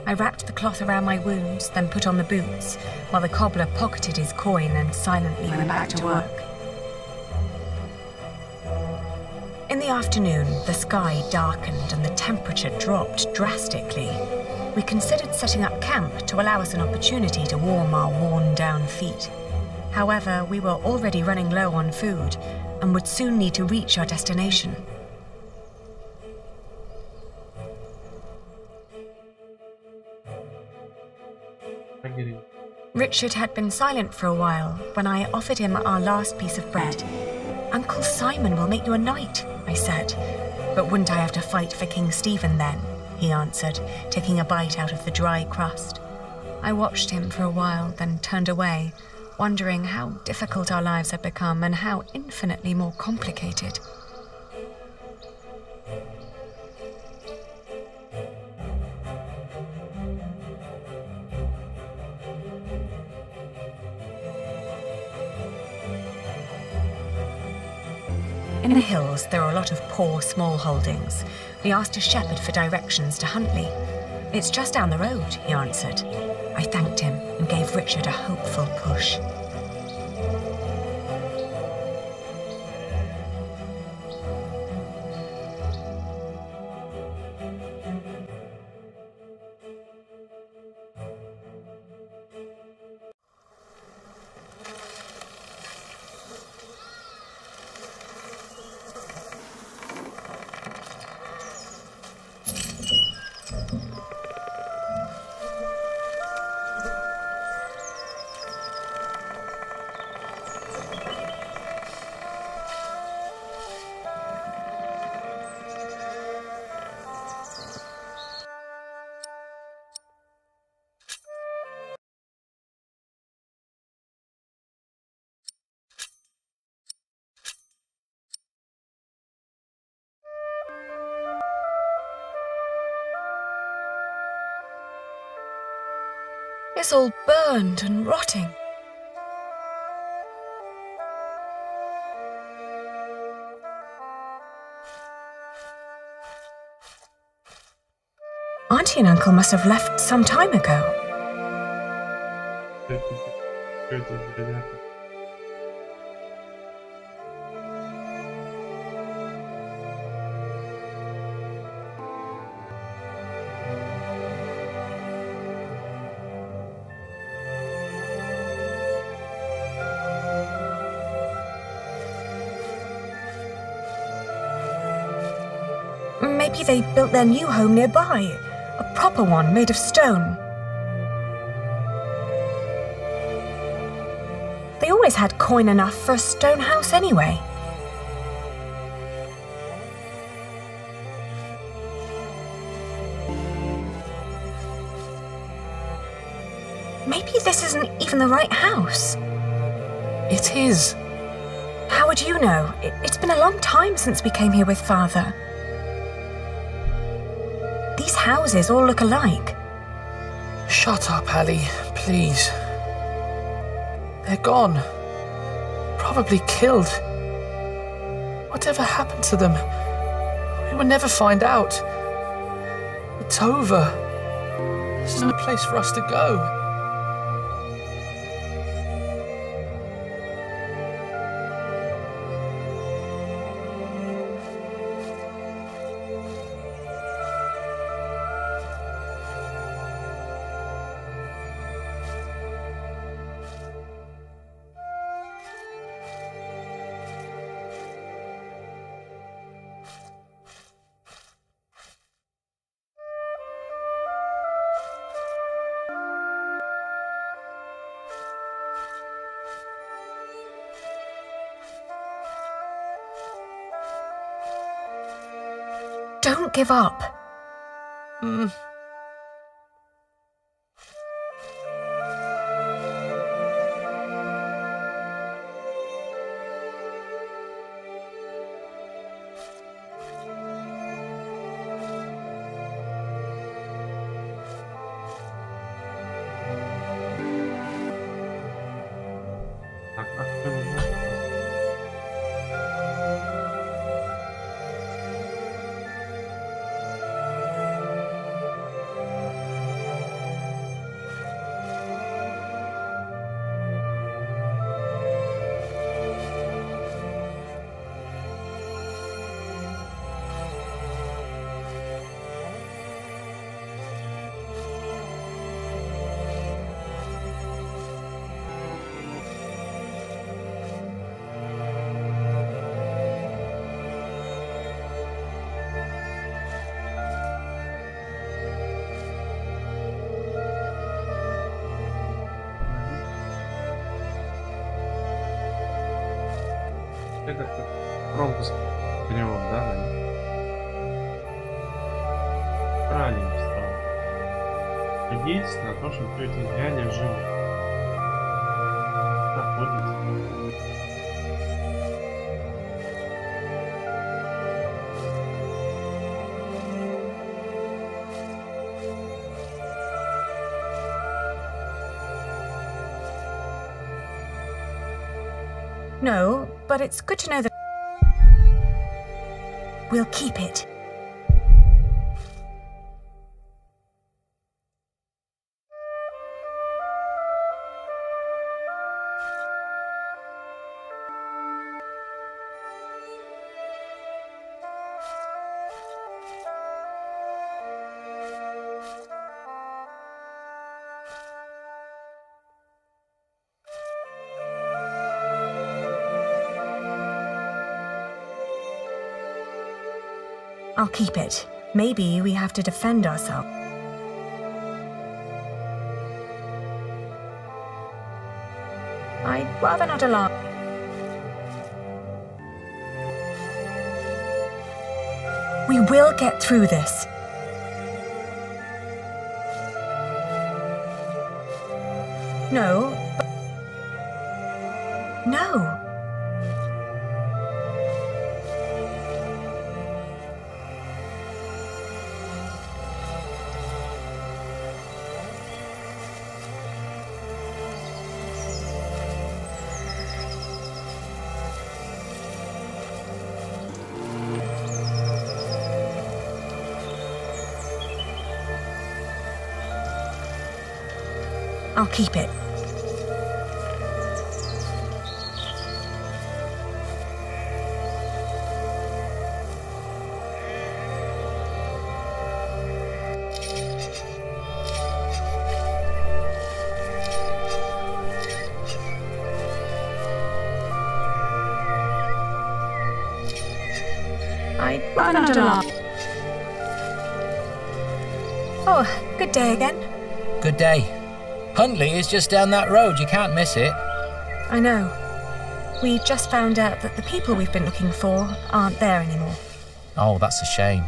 I wrapped the cloth around my wounds, then put on the boots, while the cobbler pocketed his coin and silently went back to work. In the afternoon, the sky darkened and the temperature dropped drastically. We considered setting up camp to allow us an opportunity to warm our worn-down feet. However, we were already running low on food and would soon need to reach our destination. Richard had been silent for a while when I offered him our last piece of bread. "Uncle Simon will make you a knight," I said. "But wouldn't I have to fight for King Stephen then?" he answered, taking a bite out of the dry crust. I watched him for a while, then turned away, wondering how difficult our lives had become and how infinitely more complicated. In the hills, there are a lot of poor small holdings. We asked a shepherd for directions to Huntley. "It's just down the road," he answered. I thanked him and gave Richard a hopeful push. It's all burned and rotting. Auntie and Uncle must have left some time ago. Maybe they built their new home nearby. A proper one made of stone. They always had coin enough for a stone house anyway. Maybe this isn't even the right house. It is. How would you know? It's been a long time since we came here with Father. These houses all look alike. Shut up, Allie, please. They're gone. Probably killed. Whatever happened to them? We will never find out. It's over. There's no place for us to go. Don't give up. Я как-то пропуск перевод, да, на них? Правильно стало. Надейтесь на то, что тетя дядя жив. Находится. No, but it's good to know that we'll keep it. I'll keep it. Maybe we have to defend ourselves. I'd rather not alarm. We will get through this. No. No. I'll keep it. I found a lot. Oh, good day again. Good day. Huntley is just down that road. You can't miss it. I know. We just found out that the people we've been looking for aren't there anymore. Oh, that's a shame.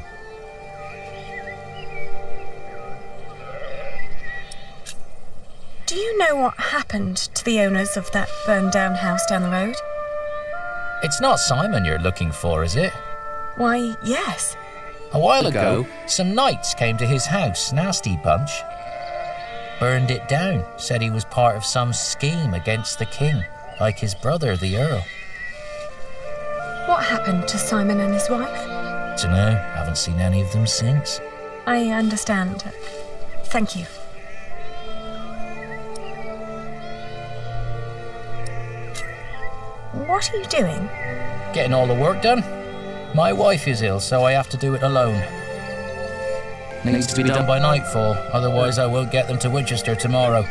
Do you know what happened to the owners of that burned-down house down the road? It's not Simon you're looking for, is it? Why, yes. A while ago, some knights came to his house, nasty bunch. Burned it down, said he was part of some scheme against the king, like his brother, the Earl. What happened to Simon and his wife? Dunno, haven't seen any of them since. I understand. Thank you. What are you doing? Getting all the work done. My wife is ill, so I have to do it alone. Needs to be done by nightfall, otherwise I won't get them to Winchester tomorrow.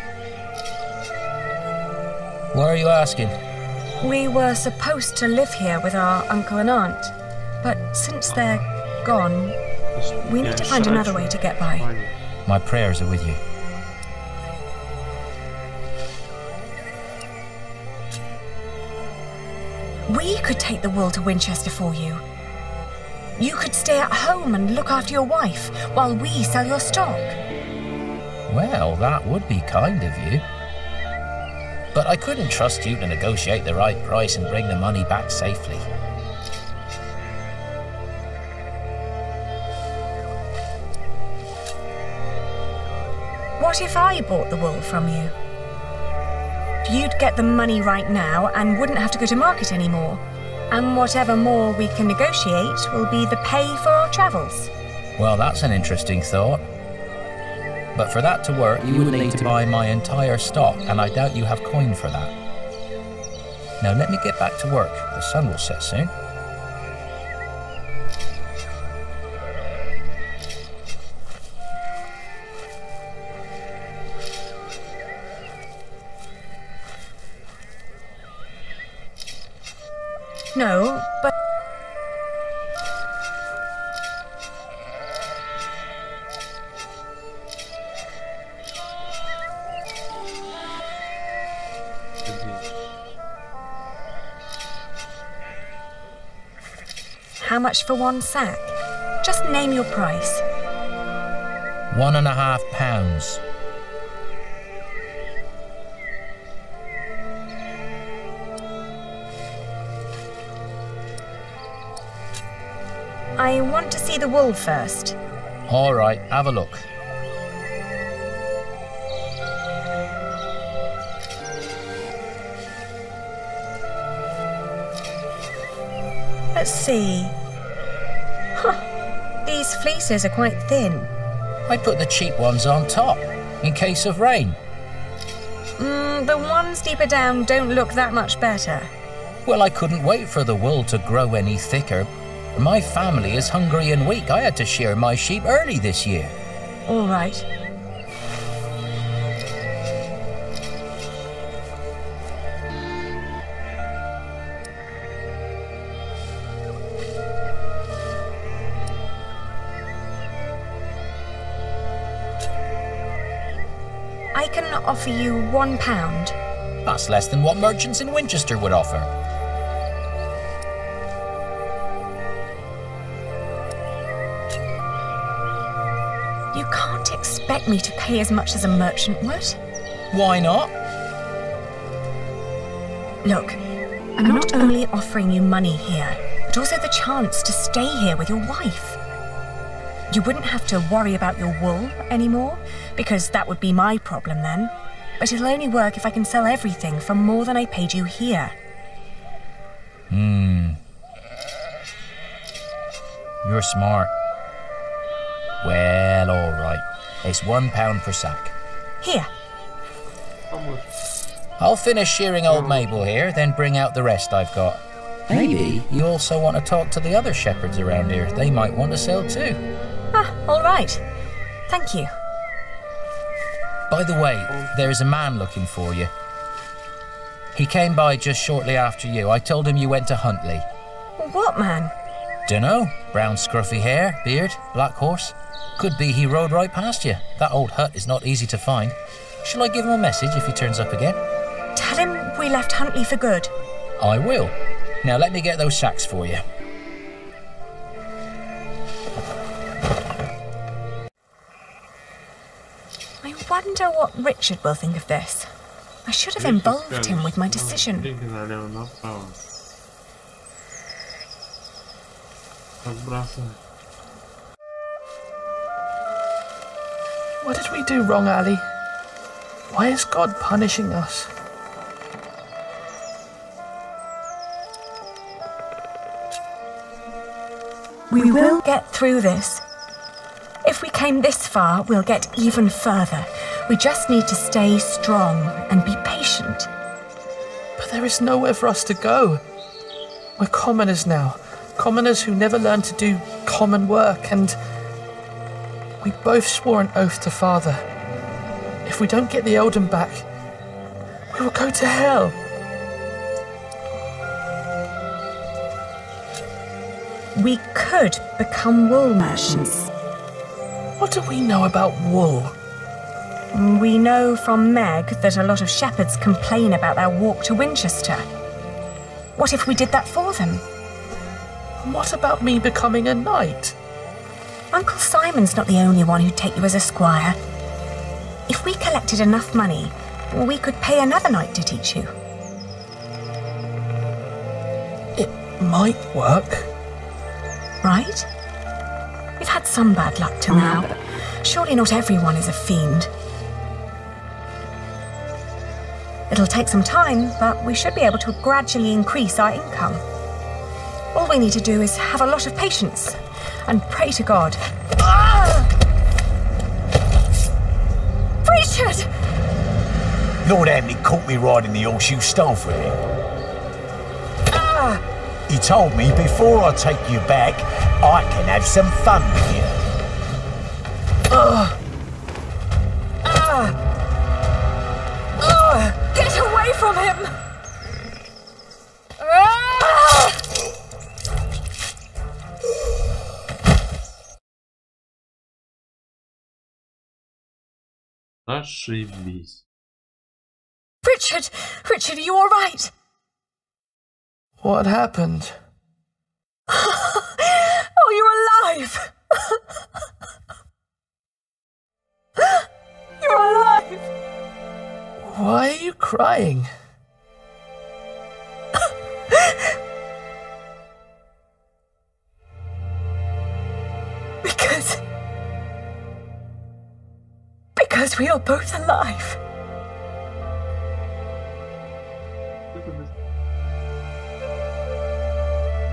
Why are you asking? We were supposed to live here with our uncle and aunt, but since they're gone, we need to find another way to get by. My prayers are with you. We could take the wool to Winchester for you. You could stay at home and look after your wife while we sell your stock. Well, that would be kind of you. But I couldn't trust you to negotiate the right price and bring the money back safely. What if I bought the wool from you? You'd get the money right now and wouldn't have to go to market anymore. And whatever more we can negotiate will be the pay for our travels. Well, that's an interesting thought. But for that to work, you would need to buy my entire stock, and I doubt you have coin for that. Now let me get back to work. The sun will set soon. No, but... How much for one sack? Just name your price. £1.50. I want to see the wool first. All right, have a look. Let's see. Huh. These fleeces are quite thin. I put the cheap ones on top, in case of rain. The ones deeper down don't look that much better. Well, I couldn't wait for the wool to grow any thicker. My family is hungry and weak. I had to shear my sheep early this year. All right. I can offer you £1. That's less than what merchants in Winchester would offer. You can't expect me to pay as much as a merchant would. Why not? Look, I'm not only offering you money here, but also the chance to stay here with your wife. You wouldn't have to worry about your wool anymore, because that would be my problem then. But it'll only work if I can sell everything for more than I paid you here. You're smart. Well, all right. It's £1 per sack. Here. I'll finish shearing old Mabel here, then bring out the rest I've got. Maybe you also want to talk to the other shepherds around here. They might want to sell too. Ah, all right. Thank you. By the way, there's a man looking for you. He came by just shortly after you. I told him you went to Huntley. What man? Dunno. Brown scruffy hair, beard, black horse. Could be he rode right past you. That old hut is not easy to find. Shall I give him a message if he turns up again? Tell him we left Huntley for good. I will. Now let me get those sacks for you. I wonder what Richard will think of this. I should have involved him with my decision. What did we do wrong, Ali? Why is God punishing us? We will get through this. If we came this far, we'll get even further. We just need to stay strong and be patient. But there is nowhere for us to go. We're commoners now. Commoners who never learned to do common work, and we both swore an oath to Father. If we don't get the Eldon back, we will go to hell. We could become wool merchants. What do we know about wool? We know from Meg that a lot of shepherds complain about their walk to Winchester. What if we did that for them? What about me becoming a knight? Uncle Simon's not the only one who'd take you as a squire. If we collected enough money, we could pay another knight to teach you. It might work. Right? We've had some bad luck till now, but surely not everyone is a fiend. It'll take some time, but we should be able to gradually increase our income. All we need to do is have a lot of patience and pray to God. Ah! Richard! Lord Hamley caught me riding the horse you stole from him. Ah! He told me before I take you back, I can have some fun with you. Get away from him! Ошиблись. Richard! Richard, are you all right? What happened? Oh, you're alive! You're alive! Why are you crying? Because we are both alive.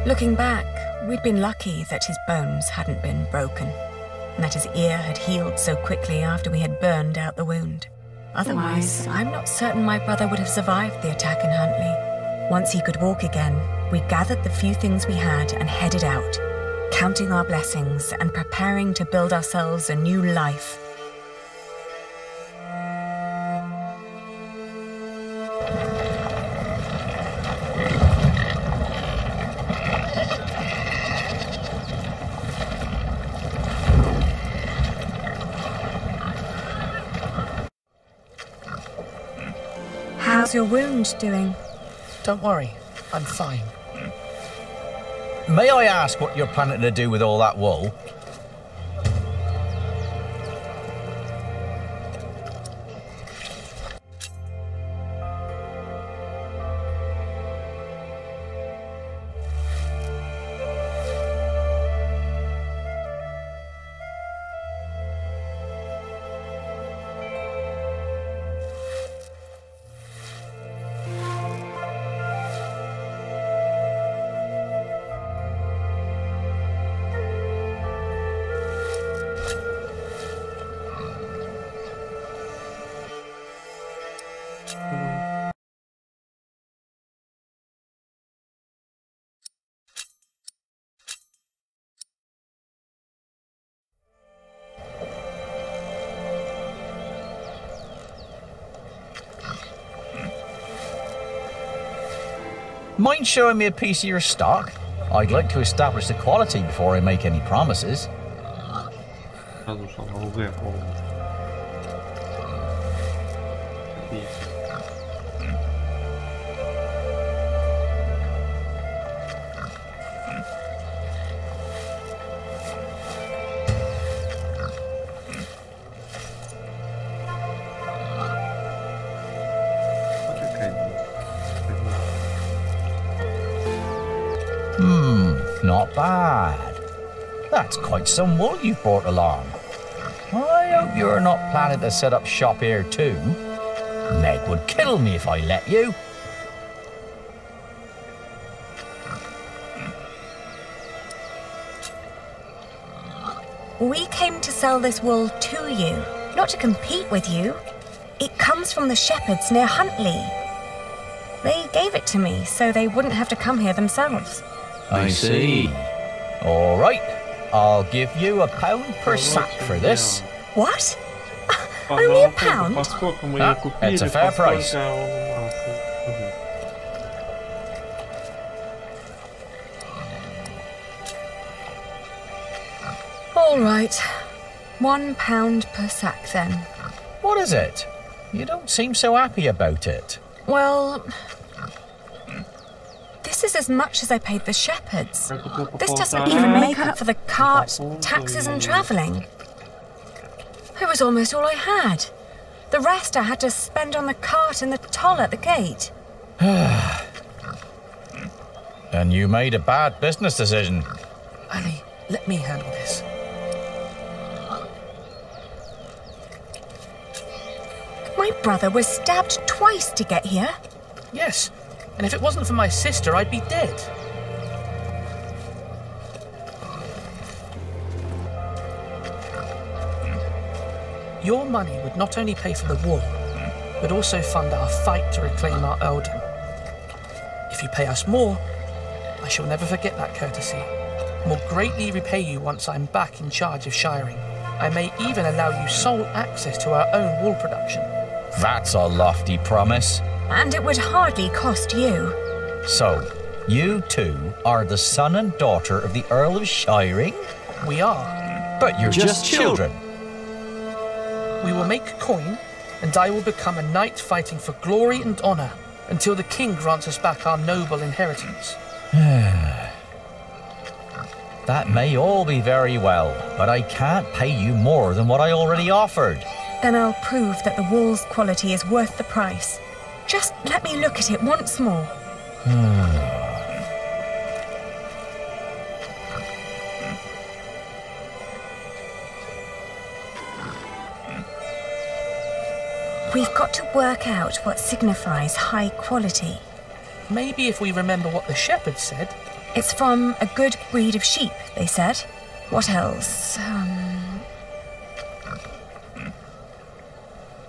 Looking back, we'd been lucky that his bones hadn't been broken, and that his ear had healed so quickly after we had burned out the wound. Otherwise, I'm not certain my brother would have survived the attack in Huntley. Once he could walk again, we gathered the few things we had and headed out, counting our blessings and preparing to build ourselves a new life. How's your wound doing? Don't worry, I'm fine. May I ask what you're planning to do with all that wool? Mind showing me a piece of your stock? I'd like to establish the quality before I make any promises. Not bad. That's quite some wool you've brought along. I hope you're not planning to set up shop here too. Meg would kill me if I let you. We came to sell this wool to you, not to compete with you. It comes from the shepherds near Huntley. They gave it to me so they wouldn't have to come here themselves. I see. All right, I'll give you £1 per sack for this. What? Only £1? It's a fair price. All right, £1 per sack then. What is it? You don't seem so happy about it. Well, this is as much as I paid the shepherds. This doesn't even make up for the cart, taxes and travelling. It was almost all I had. The rest I had to spend on the cart and the toll at the gate. And you made a bad business decision. Ali, let me handle this. My brother was stabbed twice to get here. Yes, and if it wasn't for my sister, I'd be dead. Your money would not only pay for the wool, but also fund our fight to reclaim our earldom. If you pay us more, I shall never forget that courtesy, and will greatly repay you once I'm back in charge of shiring. I may even allow you sole access to our own wool production. That's a lofty promise. And it would hardly cost you. So, you two are the son and daughter of the Earl of Shiring? We are. But you're just children. We will make coin, and I will become a knight fighting for glory and honour until the king grants us back our noble inheritance. That may all be very well, but I can't pay you more than what I already offered. Then I'll prove that the wool's quality is worth the price. Just let me look at it once more. We've got to work out what signifies high quality. Maybe if we remember what the shepherds said. It's from a good breed of sheep, they said. What else?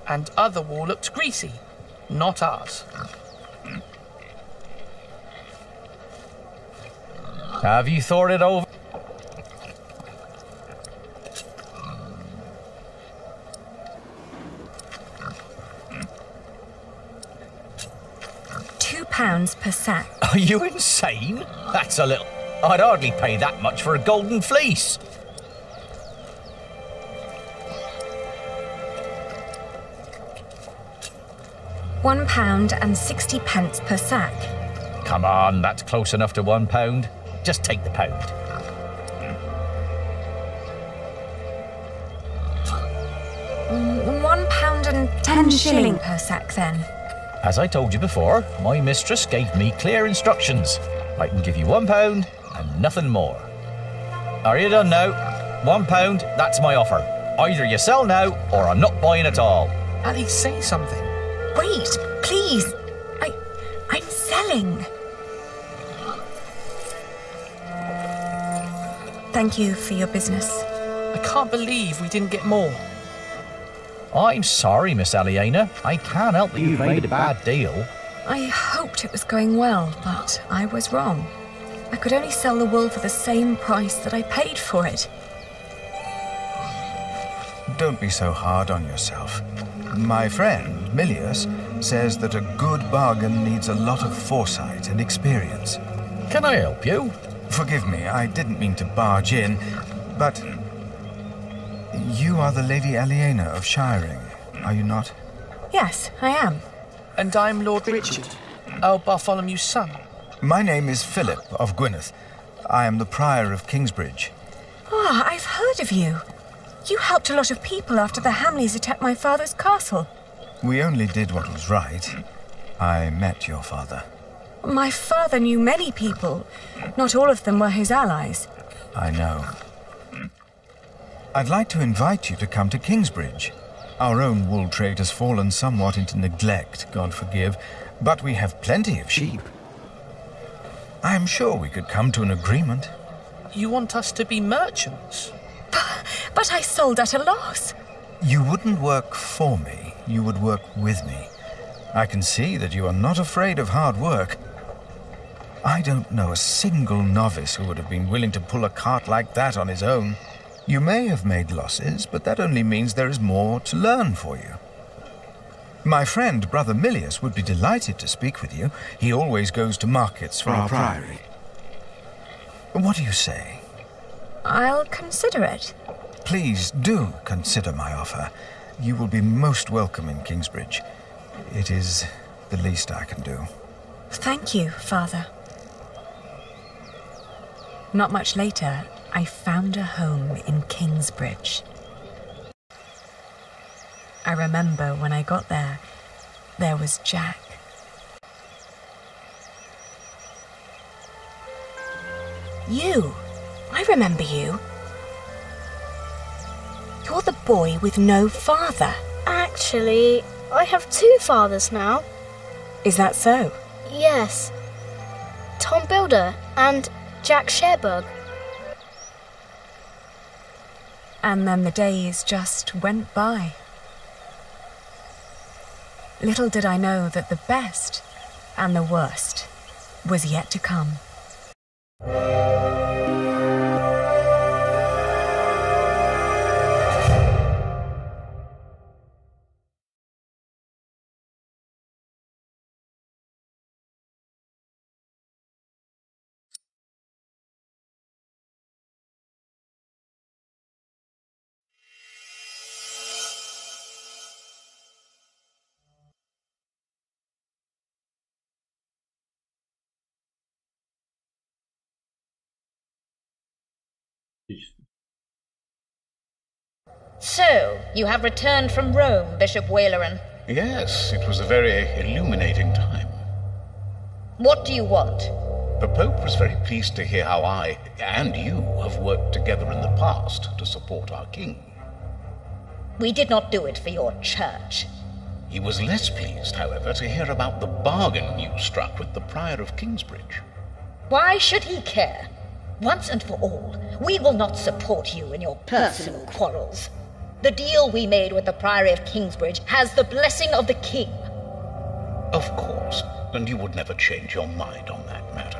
And other wool looked greasy. Not ours. Have you thought it over? £2 per sack. Are you insane? That's a little... I'd hardly pay that much for a golden fleece. £1.60 per sack. Come on, that's close enough to £1. Just take the pound. £1.10 per sack then. As I told you before, my mistress gave me clear instructions. I can give you £1 and nothing more. Are you done now? £1, that's my offer. Either you sell now or I'm not buying at all. Ali, say something. Wait, please. I'm selling. Thank you for your business. I can't believe we didn't get more. I'm sorry, Miss Aliena. I can't help that you've made a bad deal. I hoped it was going well, but I was wrong. I could only sell the wool for the same price that I paid for it. Don't be so hard on yourself. My friend, Milius, says that a good bargain needs a lot of foresight and experience. Can I help you? Forgive me, I didn't mean to barge in, but you are the Lady Aliena of Shiring, are you not? Yes, I am. And I'm Lord Richard, Earl Bartholomew's son. My name is Philip of Gwynedd. I am the Prior of Kingsbridge. Ah, I've heard of you. You helped a lot of people after the Hamleys attacked my father's castle. We only did what was right. I met your father. My father knew many people. Not all of them were his allies. I know. I'd like to invite you to come to Kingsbridge. Our own wool trade has fallen somewhat into neglect, God forgive, but we have plenty of sheep. I am sure we could come to an agreement. You want us to be merchants? But I sold at a loss. You wouldn't work for me, you would work with me. I can see that you are not afraid of hard work. I don't know a single novice who would have been willing to pull a cart like that on his own. You may have made losses, but that only means there is more to learn for you. My friend, Brother Milius, would be delighted to speak with you. He always goes to markets for our priory. What do you say? I'll consider it. Please do consider my offer. You will be most welcome in Kingsbridge. It is the least I can do. Thank you, Father. Not much later, I found a home in Kingsbridge. I remember when I got there, there was Jack. You! I remember you. You're the boy with no father. Actually, I have 2 fathers now. Is that so? Yes. Tom Builder and Jack Sherbug. And then the days just went by. Little did I know that the best and the worst was yet to come. So, you have returned from Rome, Bishop Waleran? Yes, it was a very illuminating time. What do you want? The Pope was very pleased to hear how I, and you, have worked together in the past to support our king. We did not do it for your church. He was less pleased, however, to hear about the bargain you struck with the Prior of Kingsbridge. Why should he care? Once and for all, we will not support you in your personal quarrels. The deal we made with the Priory of Kingsbridge has the blessing of the king. Of course, and you would never change your mind on that matter.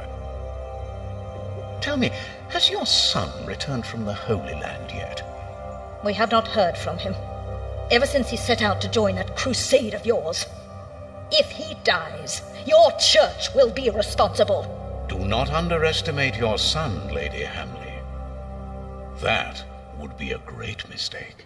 Tell me, has your son returned from the Holy Land yet? We have not heard from him, ever since he set out to join that crusade of yours. If he dies, your church will be responsible. Do not underestimate your son, Lady Hamley. That would be a great mistake.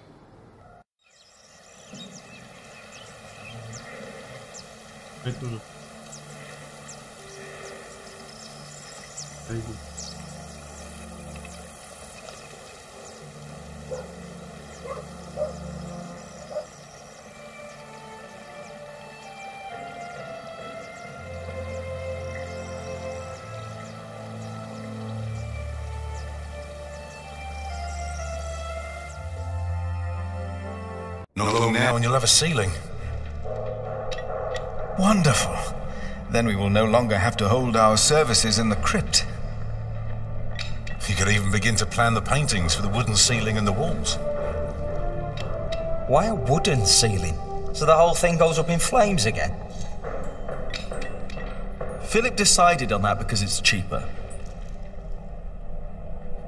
Not long now and you'll have a ceiling. Wonderful. Then we will no longer have to hold our services in the crypt. You could even begin to plan the paintings for the wooden ceiling and the walls. Why a wooden ceiling? So the whole thing goes up in flames again? Philip decided on that because it's cheaper.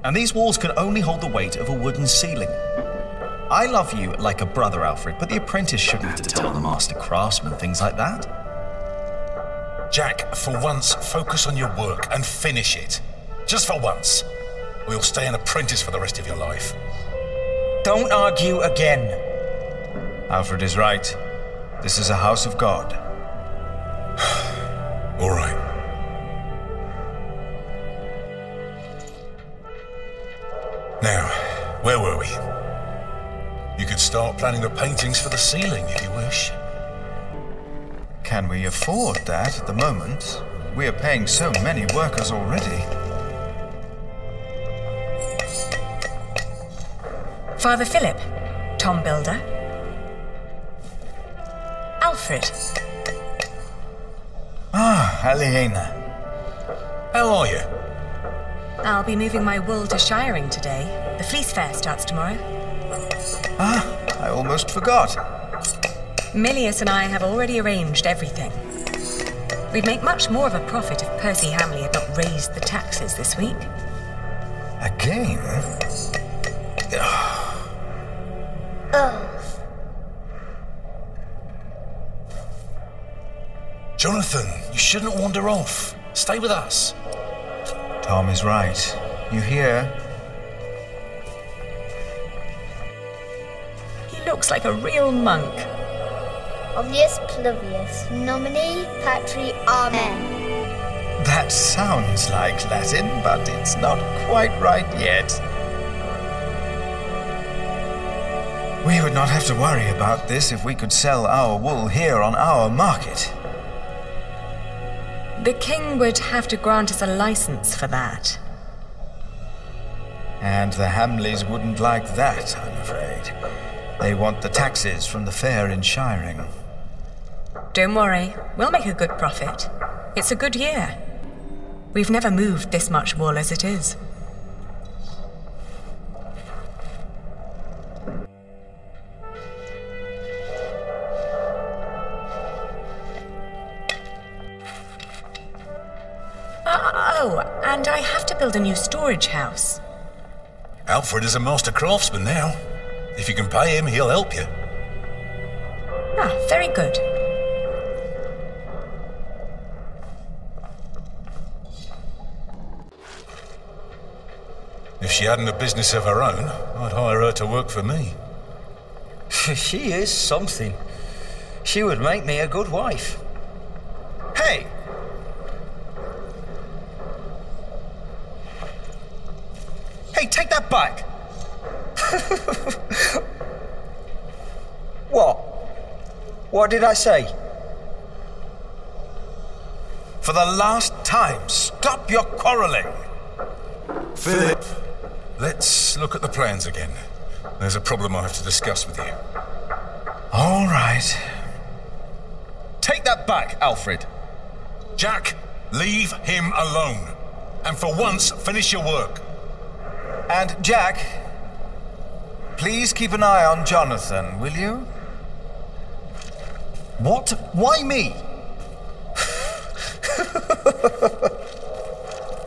And these walls can only hold the weight of a wooden ceiling. I love you like a brother, Alfred, but the apprentice shouldn't have to tell the master craftsman things like that. Jack, for once, focus on your work and finish it. Just for once. Or you'll stay an apprentice for the rest of your life. Don't argue again. Alfred is right. This is a house of God. All right. Now, where were we? You could start planning the paintings for the ceiling if you wish. Can we afford that at the moment? We are paying so many workers already. Father Philip, Tom Builder. Alfred. Ah, Aliena. How are you? I'll be moving my wool to Shiring today. The fleece fair starts tomorrow. Ah, I almost forgot. Milius and I have already arranged everything. We'd make much more of a profit if Percy Hamley had not raised the taxes this week. Again? Jonathan, you shouldn't wander off. Stay with us. Tom is right. You hear? He looks like a real monk. Omnius Pluvius, nomine patri amen. That sounds like Latin, but it's not quite right yet. We would not have to worry about this if we could sell our wool here on our market. The king would have to grant us a license for that. And the Hamleys wouldn't like that, I'm afraid. They want the taxes from the fair in Shiring. Don't worry, we'll make a good profit. It's a good year. We've never moved this much wool as it is. Oh, and I have to build a new storage house. Alfred is a master craftsman now. If you can pay him, he'll help you. Ah, very good. If she hadn't a business of her own, I'd hire her to work for me. She is something. She would make me a good wife. Hey! Hey, take that back! What? What did I say? For the last time, stop your quarreling! Philip, let's look at the plans again. There's a problem I have to discuss with you. All right. Take that back, Alfred. Jack, leave him alone. And for once, finish your work. And Jack, please keep an eye on Jonathan, will you? What? Why me?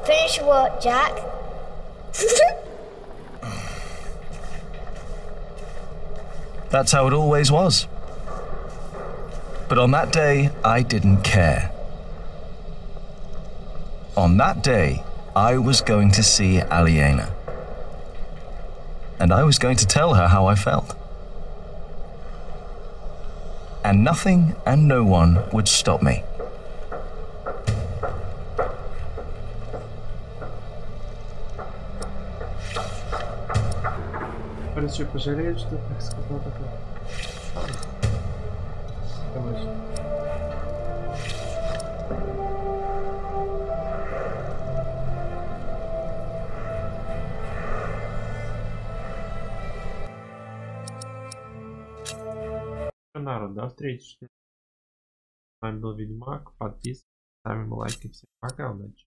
Finish your work, Jack. That's how it always was. But on that day, I didn't care. On that day, I was going to see Aliena. And I was going to tell her how I felt. And nothing and no one would stop me. Короче, пожалею, что так сказал такое. Народ, до встречи. С вами был Ведьмак. Подписывайтесь, ставим лайки. Всем пока, удачи.